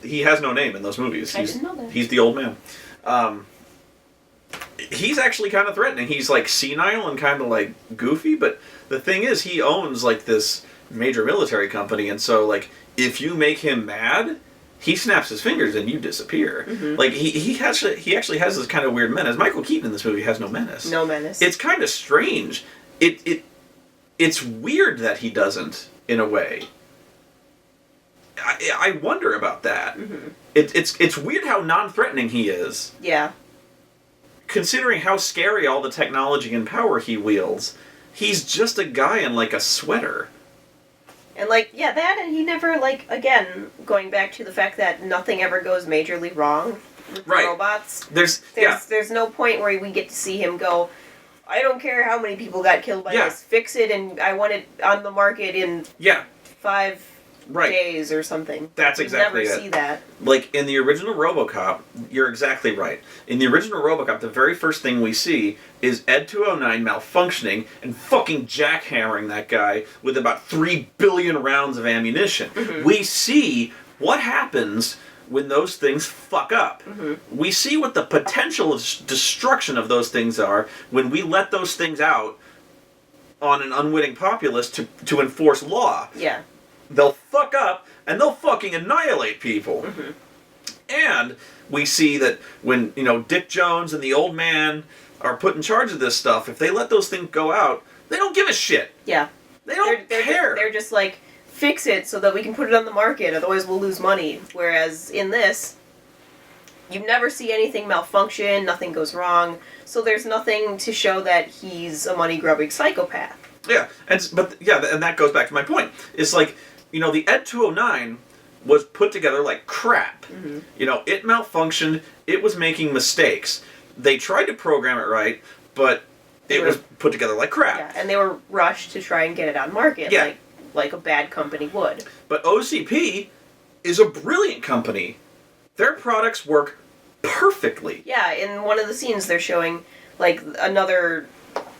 He has no name in those movies. I didn't know that. He's the old man. He's actually kind of threatening. He's, like, senile and kind of, like, goofy, but the thing is, he owns, like, this major military company, and so, like, if you make him mad, he snaps his fingers and you disappear. Mm-hmm. Like, he actually has this kind of weird menace. Michael Keaton in this movie has no menace. No menace. It's kind of strange. It's weird that he doesn't, in a way. I wonder about that. Mm-hmm. It's weird how non-threatening he is. Yeah. Considering how scary all the technology and power he wields, he's just a guy in, like, a sweater. And, like, yeah, that, and he never, like, again, going back to the fact that nothing ever goes majorly wrong with the robots. There's no point where we get to see him go, I don't care how many people got killed by this, fix it, and I want it on the market in 5 days or something. That's exactly it. You never see that. Like, in the original Robocop, you're exactly right. In the original Robocop, the very first thing we see is Ed 209 malfunctioning and fucking jackhammering that guy with about 3 billion rounds of ammunition. Mm-hmm. We see what happens when those things fuck up. Mm-hmm. We see what the potential destruction of those things are when we let those things out on an unwitting populace to enforce law. Yeah. They'll fuck up, and they'll fucking annihilate people. Mm-hmm. And we see that when, Dick Jones and the old man are put in charge of this stuff, if they let those things go out, they don't give a shit. Yeah. They don't care. They're just like, fix it so that we can put it on the market, otherwise we'll lose money. Whereas in this, you never see anything malfunction, nothing goes wrong, so there's nothing to show that he's a money-grubbing psychopath. Yeah, and that goes back to my point. It's like, the Ed 209 was put together like crap. Mm-hmm. It malfunctioned, it was making mistakes. They tried to program it right, but it was put together like crap. Yeah, and they were rushed to try and get it on market, like a bad company would. But OCP is a brilliant company. Their products work perfectly. Yeah, in one of the scenes they're showing, like, another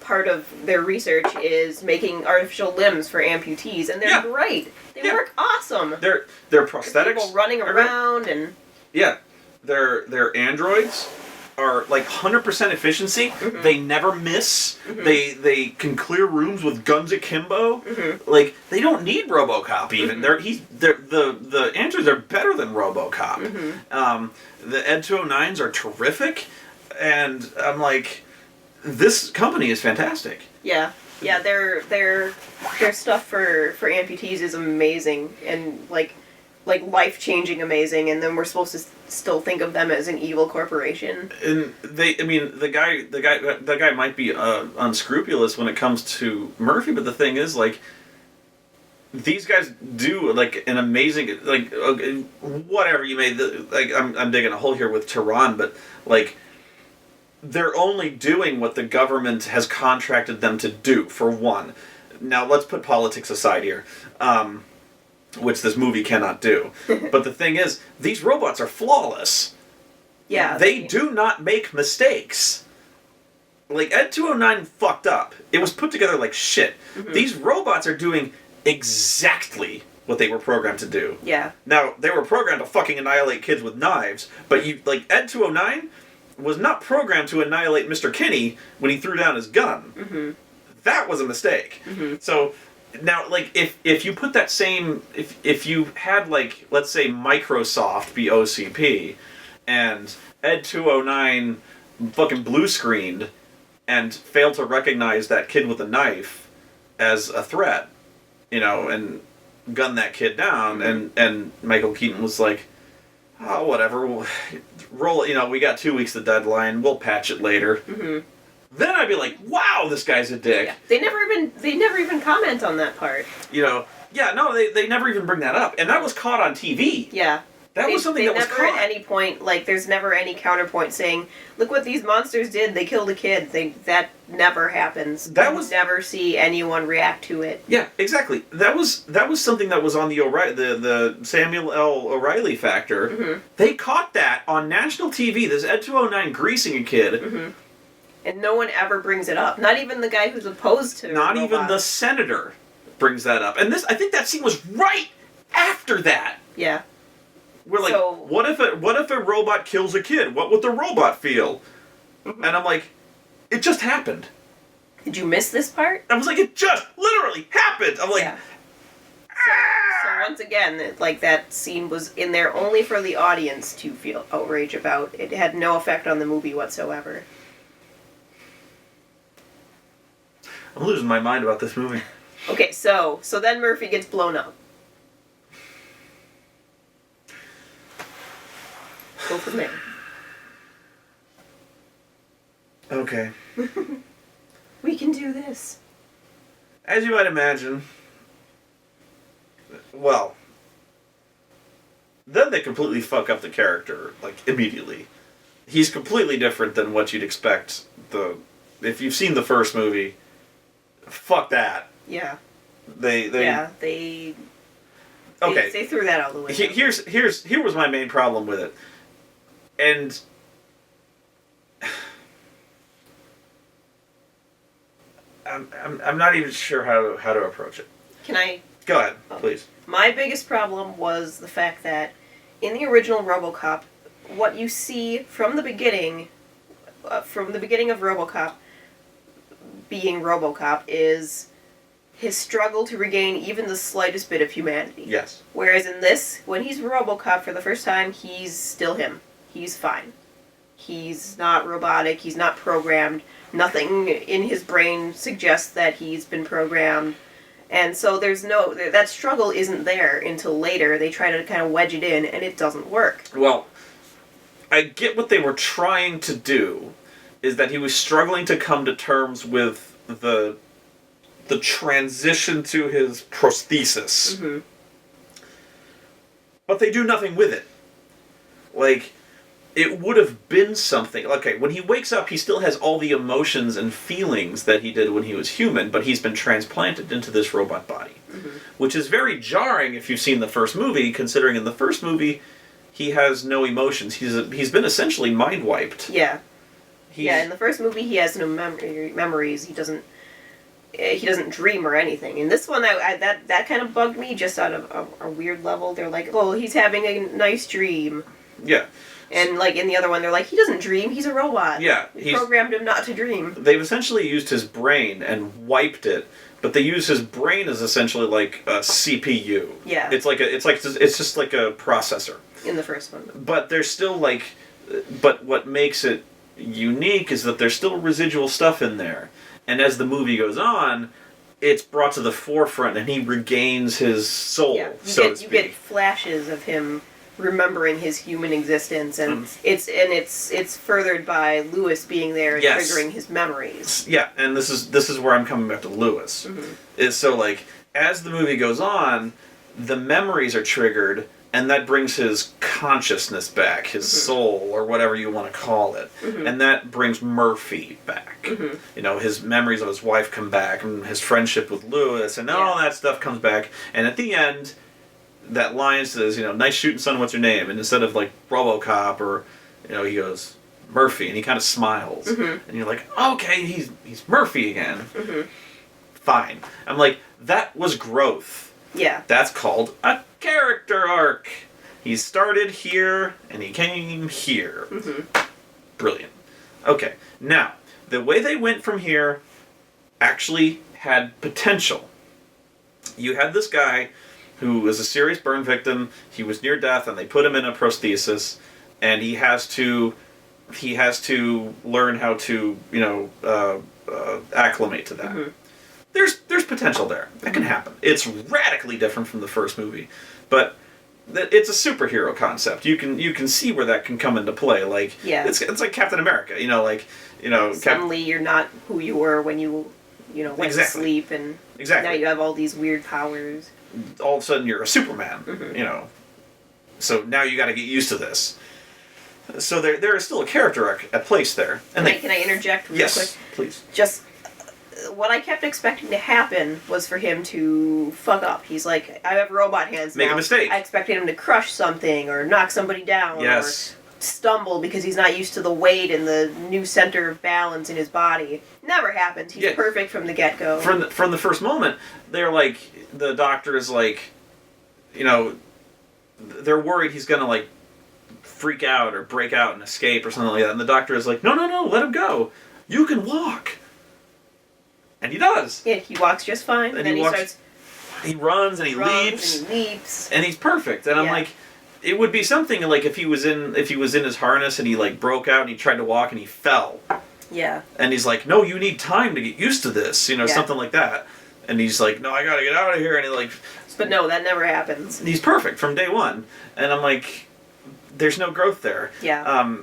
part of their research is making artificial limbs for amputees, and they're great. They work awesome. They're prosthetics. There's people running around and... Yeah. Their androids are like 100% efficiency. Mm-hmm. They never miss. Mm-hmm. They can clear rooms with guns akimbo. Mm-hmm. Like, they don't need Robocop even. Mm-hmm. The androids are better than Robocop. Mm-hmm. The Ed 209s are terrific, and I'm like, this company is fantastic. Yeah. Yeah, their stuff for amputees is amazing and like life-changing amazing, and then we're supposed to still think of them as an evil corporation. And the guy might be unscrupulous when it comes to Murphy, but the thing is, like, these guys do like an amazing, like, whatever you made. I'm digging a hole here with Tehran, but like, they're only doing what the government has contracted them to do, for one. Now, let's put politics aside here, which this movie cannot do. But the thing is, these robots are flawless. Yeah. They do not make mistakes. Like, Ed 209 fucked up. It was put together like shit. Mm-hmm. These robots are doing exactly what they were programmed to do. Yeah. Now, they were programmed to fucking annihilate kids with knives, but Ed 209... was not programmed to annihilate Mr. Kinney when he threw down his gun. Mm-hmm. That was a mistake. Mm-hmm. So, now, like, if you put that same... If you had, like, let's say Microsoft be OCP, and Ed 209 fucking blue-screened and failed to recognize that kid with a knife as a threat, and gun that kid down, and Michael Keaton was like, oh, whatever, we'll roll it, we got 2 weeks the deadline, we'll patch it later. Mm-hmm. Then I'd be like, wow, this guy's a dick. Yeah. They never even comment on that part. Yeah, no, they never even bring that up. And that was caught on TV. Yeah. That was something that was caught. Never at any point, there's never any counterpoint saying, look what these monsters did, they killed a kid. That never happens. You never see anyone react to it. Yeah, exactly. That was something that was on the Samuel L. O'Reilly factor. Mm-hmm. They caught that on national TV, this Ed 209 greasing a kid. Mm-hmm. And no one ever brings it up. Not even the guy who's opposed to Not robots. even the senator brings that up. And I think that scene was right after that. Yeah. We're like, what if a robot kills a kid? What would the robot feel? Mm-hmm. And I'm like, it just happened. Did you miss this part? I was like, it just literally happened. I'm like, yeah. So once again, that scene was in there only for the audience to feel outrage about. It had no effect on the movie whatsoever. I'm losing my mind about this movie. Okay, so then Murphy gets blown up. Go from there. Okay. We can do this. As you might imagine, well, then they completely fuck up the character, immediately. He's completely different than what you'd expect. If you've seen the first movie, fuck that. Yeah. They threw that out the window. Here was my main problem with it. And I'm not even sure how to approach it. Can I? Go ahead, please. My biggest problem was the fact that in the original RoboCop, what you see from the beginning of RoboCop being RoboCop is his struggle to regain even the slightest bit of humanity. Yes. Whereas in this, when he's RoboCop for the first time, he's still him. He's fine. He's not robotic. He's not programmed. Nothing in his brain suggests that he's been programmed. And so that struggle isn't there until later. They try to kind of wedge it in, and it doesn't work. Well, I get what they were trying to do, is that he was struggling to come to terms with the transition to his prosthesis. Mm-hmm. But they do nothing with it. It would have been something. Okay, when he wakes up, he still has all the emotions and feelings that he did when he was human, but he's been transplanted into this robot body. Mm-hmm. Which is very jarring if you've seen the first movie, considering in the first movie, he has no emotions. He's been essentially mind-wiped. Yeah. In the first movie, he has no memories. He doesn't dream or anything. In this one, that kind of bugged me just out of a weird level. They're like, oh, he's having a nice dream. Yeah. And in the other one, they're like, he doesn't dream, he's a robot. Yeah. We programmed him not to dream. They've essentially used his brain and wiped it, but they use his brain as essentially like a CPU. Yeah. It's just like a processor. In the first one. But there's still but what makes it unique is that there's still residual stuff in there. And as the movie goes on, it's brought to the forefront and he regains his soul, to speak. You get flashes of him remembering his human existence, and it's furthered by Lewis being there and triggering his memories. Yeah, and this is where I'm coming back to Lewis. Mm-hmm. Is so as the movie goes on, the memories are triggered, and that brings his consciousness back, his soul, or whatever you want to call it, and that brings Murphy back. Mm-hmm. His memories of his wife come back, and his friendship with Lewis, and all that stuff comes back, and at the end, that line says, nice shooting, son, what's your name? And instead of Robocop or, he goes, Murphy, and he kind of smiles. Mm-hmm. And you're like, okay, he's Murphy again. Mm-hmm. Fine. I'm like, that was growth. Yeah. That's called a character arc. He started here, and he came here. Mm-hmm. Brilliant. Okay, now, the way they went from here actually had potential. You had this guy who was a serious burn victim. He was near death, and they put him in a prosthesis, and he has to learn how to acclimate to that. Mm-hmm. there's potential there. That can happen. It's radically different from the first movie, but it's a superhero concept. You can see where that can come into play. Like, it's like Captain America. Suddenly you're not who you were when you went to sleep, and now you have all these weird powers. All of a sudden you're a Superman. So now you got to get used to this. So there is still a character arc at place there. And can I interject real quick? Yes, please. Just what I kept expecting to happen was for him to fuck up. He's like, I have robot hands now. Make a mistake. I expected him to crush something or knock somebody down or stumble because he's not used to the weight and the new center of balance in his body. Never happened. He's perfect from the get-go. From the first moment, they're like, the doctor is like, they're worried he's going to like freak out or break out and escape or something like that. And the doctor is like, no, let him go. You can walk. And he does. Yeah, he walks just fine. And then he runs and he leaps. And he's perfect. And I'm like, it would be something like if he was in his harness and he like broke out and he tried to walk and he fell. Yeah. And he's like, no, you need time to get used to this, something like that. And he's like, no, I gotta get out of here. And he like... But no, that never happens. He's perfect from day one. And I'm like, there's no growth there. Yeah.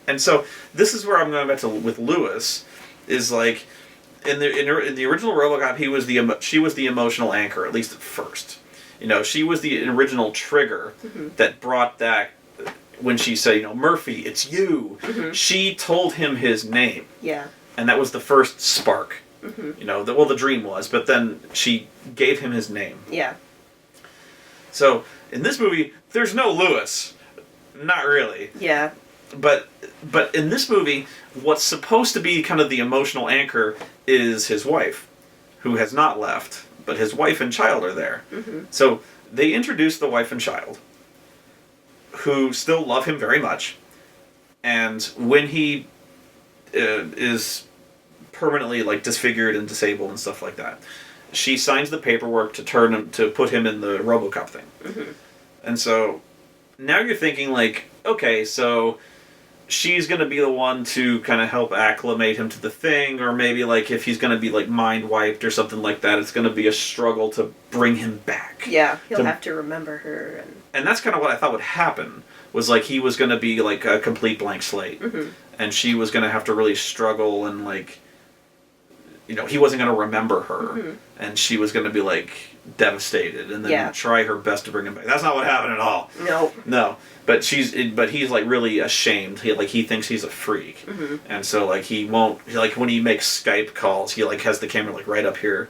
And so this is where I'm going back to with Lewis, is like, in the original RoboCop, she was the emotional anchor, at least at first. She was the original trigger that brought that, when she said, Murphy, it's you. She told him his name. Yeah. And that was the first spark. The dream was, but then she gave him his name. Yeah. So, in this movie, there's no Lewis. Not really. Yeah. But in this movie, what's supposed to be kind of the emotional anchor is his wife, who has not left, but his wife and child are there. So, they introduce the wife and child, who still love him very much, and when he is permanently like disfigured and disabled and stuff like that, she signs the paperwork to put him in the Robocop thing. And so now you're thinking like, okay, so she's going to be the one to kind of help acclimate him to the thing, or maybe like if he's going to be like mind wiped or something like that, it's going to be a struggle to bring him back. Yeah, he'll have to remember her. And that's kind of what I thought would happen, was like he was going to be like a complete blank slate. And she was going to have to really struggle and like, he wasn't going to remember her, and she was going to be like devastated, and then try her best to bring him back. That's not what happened at all. No. But he's like really ashamed. He thinks he's a freak, and so like he won't, like when he makes Skype calls, he like has the camera like right up here.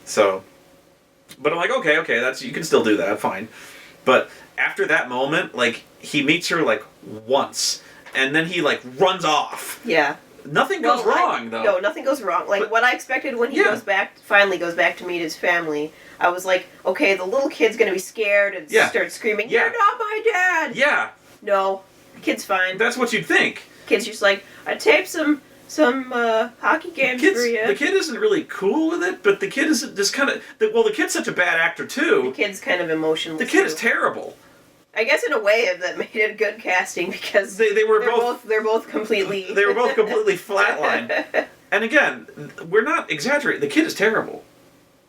So, but I'm like, okay, that's, you can still do that, fine. But after that moment, like he meets her like once, and then he like runs off. Yeah. Nothing goes wrong, though. No, nothing goes wrong. Like, what I expected when he finally goes back to meet his family, I was like, okay, the little kid's gonna be scared and start screaming, "You're not my dad!" Yeah. No, the kid's fine. That's what you'd think. Kid's just like, I taped some hockey games for you. The kid isn't really cool with it, but the kid is just kind of... the kid's such a bad actor, too. The kid's kind of emotionless, The kid is terrible. I guess in a way that made it good casting, because they're both completely flatlined. And again, we're not exaggerating. The kid is terrible.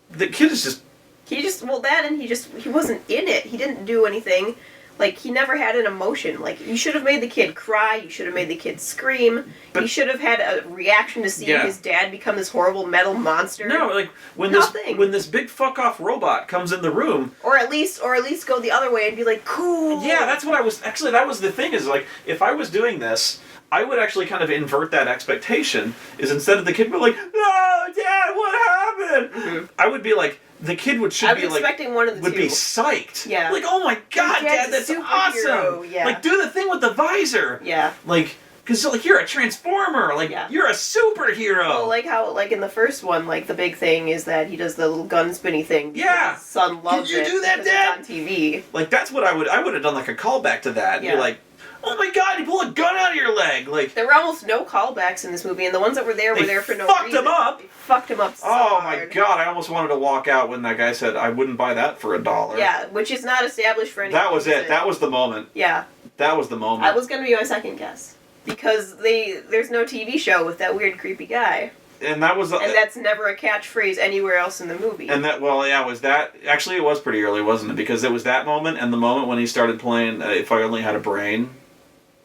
The kid is just... He wasn't in it. He didn't do anything. Like, he never had an emotion. Like, you should have made the kid cry. You should have made the kid scream. He should have had a reaction to seeing his dad become this horrible metal monster. No, like, when this big fuck-off robot comes in the room... Or at least go the other way and be like, cool! Yeah, that's what I was... Actually, that was the thing, is, like, if I was doing this, I would actually kind of invert that expectation, is instead of the kid being like, no, Dad, what happened? I would be like... The kid would expecting one of the would two. be psyched. Yeah. Like, oh my god, Dad, that's awesome. Yeah. Like, do the thing with the visor. Yeah. Like, because like you're a transformer. Like, you're a superhero. Well, like how in the first one, like the big thing is that he does the little gun spinny thing. Yeah. His son loves it. Can you do that, Dad? It's on TV. Like, that's what I would have done, like a callback to that. Yeah. You're like, oh my god, you pull a gun out of your leg. Like, there were almost no callbacks in this movie, and the ones that were there for no reason. Fucked him up. They fucked him up so hard. my god, I almost wanted to walk out when that guy said, I wouldn't buy that for $1. Yeah, which is not established for any reason. That was it. That was the moment. Yeah. That was the moment. That was going to be my second guess. Because there's no TV show with that weird, creepy guy. And that was... And that's never a catchphrase anywhere else in the movie. And that, well, yeah, was that... Actually, it was pretty early, wasn't it? Because it was that moment and the moment when he started playing If I Only Had a Brain.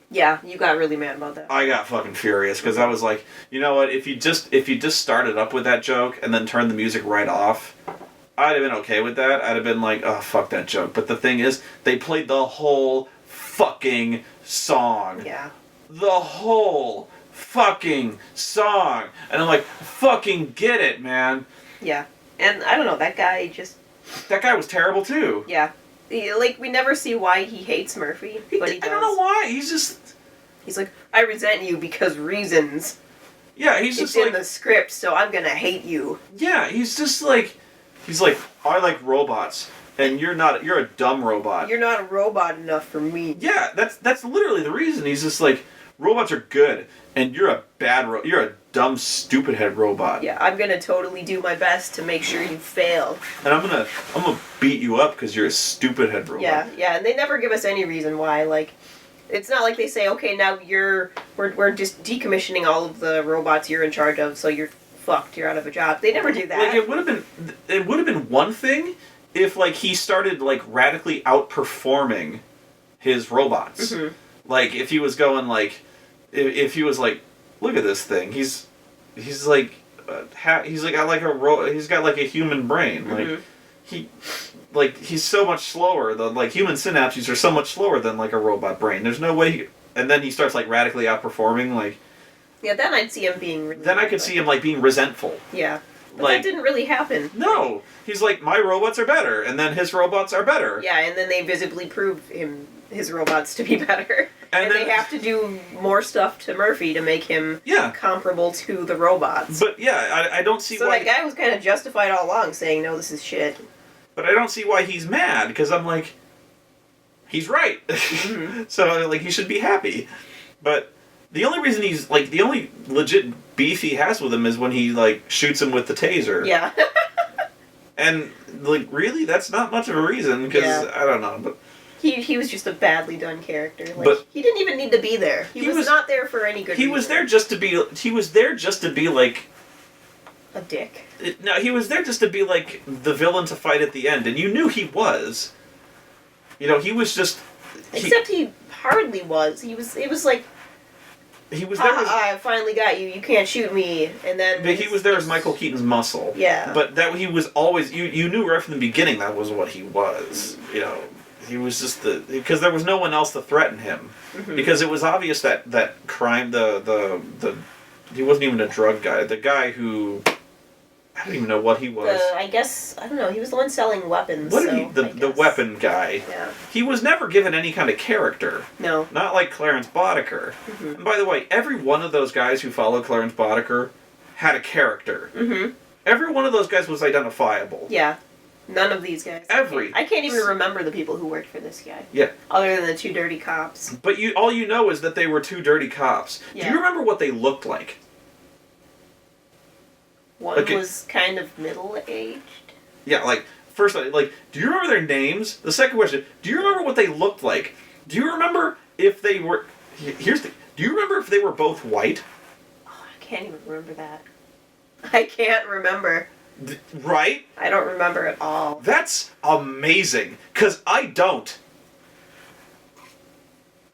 Yeah, you got really mad about that. I got fucking furious, because I was like, you know what, if you just started up with that joke and then turned the music right off, I'd have been okay with that. I'd have been like, oh, fuck that joke. But the thing is, they played the whole fucking song. Yeah. The whole fucking song. And I'm like, fucking get it, man. Yeah. And I don't know, that guy just... That guy was terrible, too. Yeah. Like, we never see why he hates Murphy, but he does. I don't know why. He's like, I resent you because reasons. Yeah, he's just it's in the script, so I'm gonna hate you. Yeah, he's just like... He's like, I like robots, and you're a dumb robot. You're not a robot enough for me. Yeah, that's literally the reason. He's just like, robots are good, and you're a you're a dumb, stupid head robot. Yeah, I'm gonna totally do my best to make sure you fail. And I'm gonna beat you up because you're a stupid head robot. Yeah, and they never give us any reason why. Like, it's not like they say, okay, now we're just decommissioning all of the robots you're in charge of, so you're fucked, you're out of a job. They never do that. Like, it would have been one thing if, like, he started, like, radically outperforming his robots. Mm-hmm. Like, if he was going, like, if he was like, look at this thing, he's like he's got like a human brain. Mm-hmm. Like he's so much slower. Like human synapses are so much slower than like a robot brain. There's no way. And then he starts like radically outperforming. Like, yeah, then I'd see him being. Really then I could see him like being resentful. Yeah, but like, that didn't really happen. No, he's like, my robots are better, and then his robots are better. Yeah, and then they visibly prove his robots to be better. And they have to do more stuff to Murphy to make him comparable to the robots. But yeah, I don't see why... So that guy was kind of justified all along, saying, no, this is shit. But I don't see why he's mad, because I'm like, he's right. Mm-hmm. So, like, he should be happy. But the only reason he's, like, the only legit beef he has with him is when he, like, shoots him with the taser. Yeah. And, like, really? That's not much of a reason, because, I don't know, but... He was just a badly done character. Like, but he didn't even need to be there. He was not there for any good reason. He was there just to be like a dick. No, he was there just to be like the villain to fight at the end, and you knew he was. You know, he was just except he hardly was. It was like he was there I finally got you. You can't shoot me. And then but he was there as Michael Keaton's muscle. Yeah. But that he was always you knew right from the beginning that was what he was, you know. He was just because there was no one else to threaten him. Mm-hmm. Because it was obvious that crime he wasn't even a drug guy. The guy who I don't even know what he was. I guess I don't know. He was the one selling weapons. The weapon guy. Yeah. He was never given any kind of character. No. Not like Clarence Boddicker. Mm-hmm. And by the way, every one of those guys who followed Clarence Boddicker had a character. Mm-hmm. Every one of those guys was identifiable. Yeah. None of these guys. I can't even remember the people who worked for this guy. Yeah. Other than the two dirty cops. But all you know is that they were two dirty cops. Yeah. Do you remember what they looked like? One was kind of middle-aged. Yeah, like, first, like, do you remember their names? The second question, do you remember what they looked like? Do you remember if they were... do you remember if they were both white? Oh, I can't even remember that. I can't remember. Right? I don't remember at all. That's amazing, because I don't.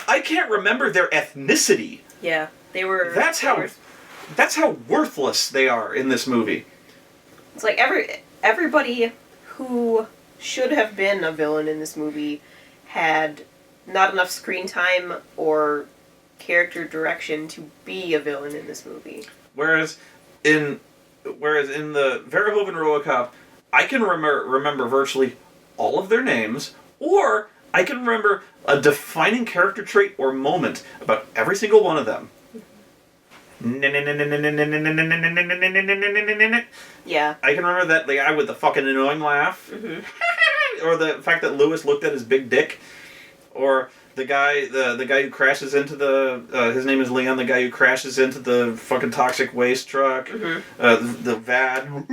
I can't remember their ethnicity. Yeah, they were... That's how worthless they are in this movie. It's like everybody who should have been a villain in this movie had not enough screen time or character direction to be a villain in this movie. Whereas in the Verhoeven Robocop, I can remember virtually all of their names, or I can remember a defining character trait or moment about every single one of them. Yeah. I can remember that the guy with the fucking annoying laugh. Mm-hmm. Or the fact that Lewis looked at his big dick. Or the guy who crashes into his name is Leon, the guy who crashes into the fucking toxic waste truck. Mm-hmm. The van.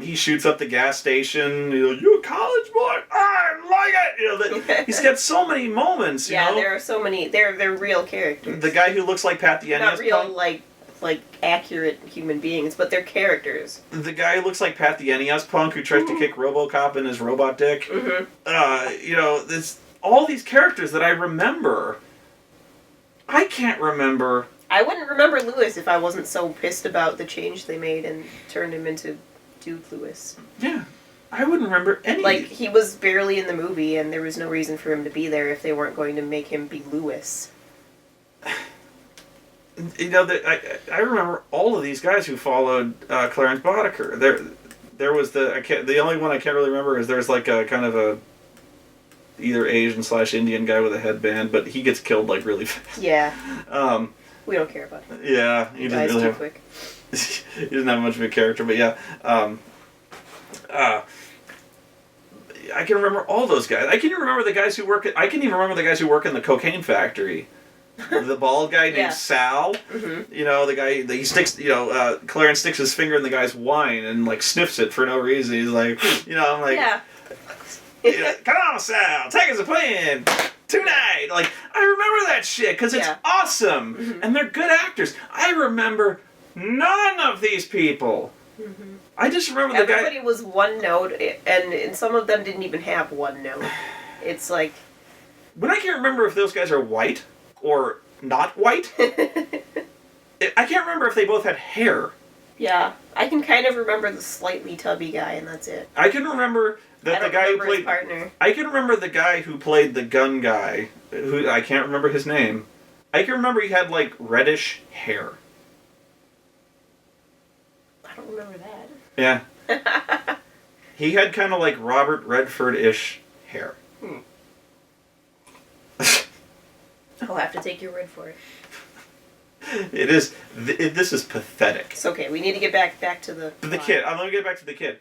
He shoots up the gas station. He's like, "You a college boy? I like it." You know, he's got so many moments. You know? There are so many. They're real characters. The guy who looks like Pat the NES not real, like like accurate human beings, but they're characters. The guy looks like Pat the NES punk who tries to kick Robocop in his robot dick. Mm-hmm. There's all these characters that I remember. I can't remember. I wouldn't remember Lewis if I wasn't so pissed about the change they made and turned him into Dude Lewis. Yeah. I wouldn't remember any. Like, he was barely in the movie, and there was no reason for him to be there if they weren't going to make him be Lewis. I remember all of these guys who followed Clarence Boddicker. There was the only one I can't really remember is there's like a kind of a either Asian/Indian guy with a headband, but he gets killed like really fast. Yeah. We don't care about him. Yeah, he dies doesn't really too have. quick. He doesn't have much of a character, but yeah. I can remember all those guys. I can even remember the guys who work in the cocaine factory. The bald guy named Yeah. Sal. Mm-hmm. The guy that he sticks. Clarence sticks his finger in the guy's wine and like sniffs it for no reason. He's like, I'm like, Yeah. come on, Sal, take us a plane tonight. Like, I remember that shit because it's awesome, and they're good actors. I remember none of these people. Mm-hmm. I just remember the guy. Everybody was one note, and some of them didn't even have one note. It's like... But I can't remember if those guys are white or not white. I can't remember if they both had hair. Yeah, I can kind of remember the slightly tubby guy, and that's it. I can remember that the guy who played... his partner. I can remember the guy who played the gun guy, who I can't remember his name. I can remember he had, like, reddish hair. I don't remember that. Yeah. He had kind of, like, Robert Redford-ish hair. I'll have to take your word for it. It is... This is pathetic. It's okay. We need to get back to the... But the kid. I'm going to get back to the kid.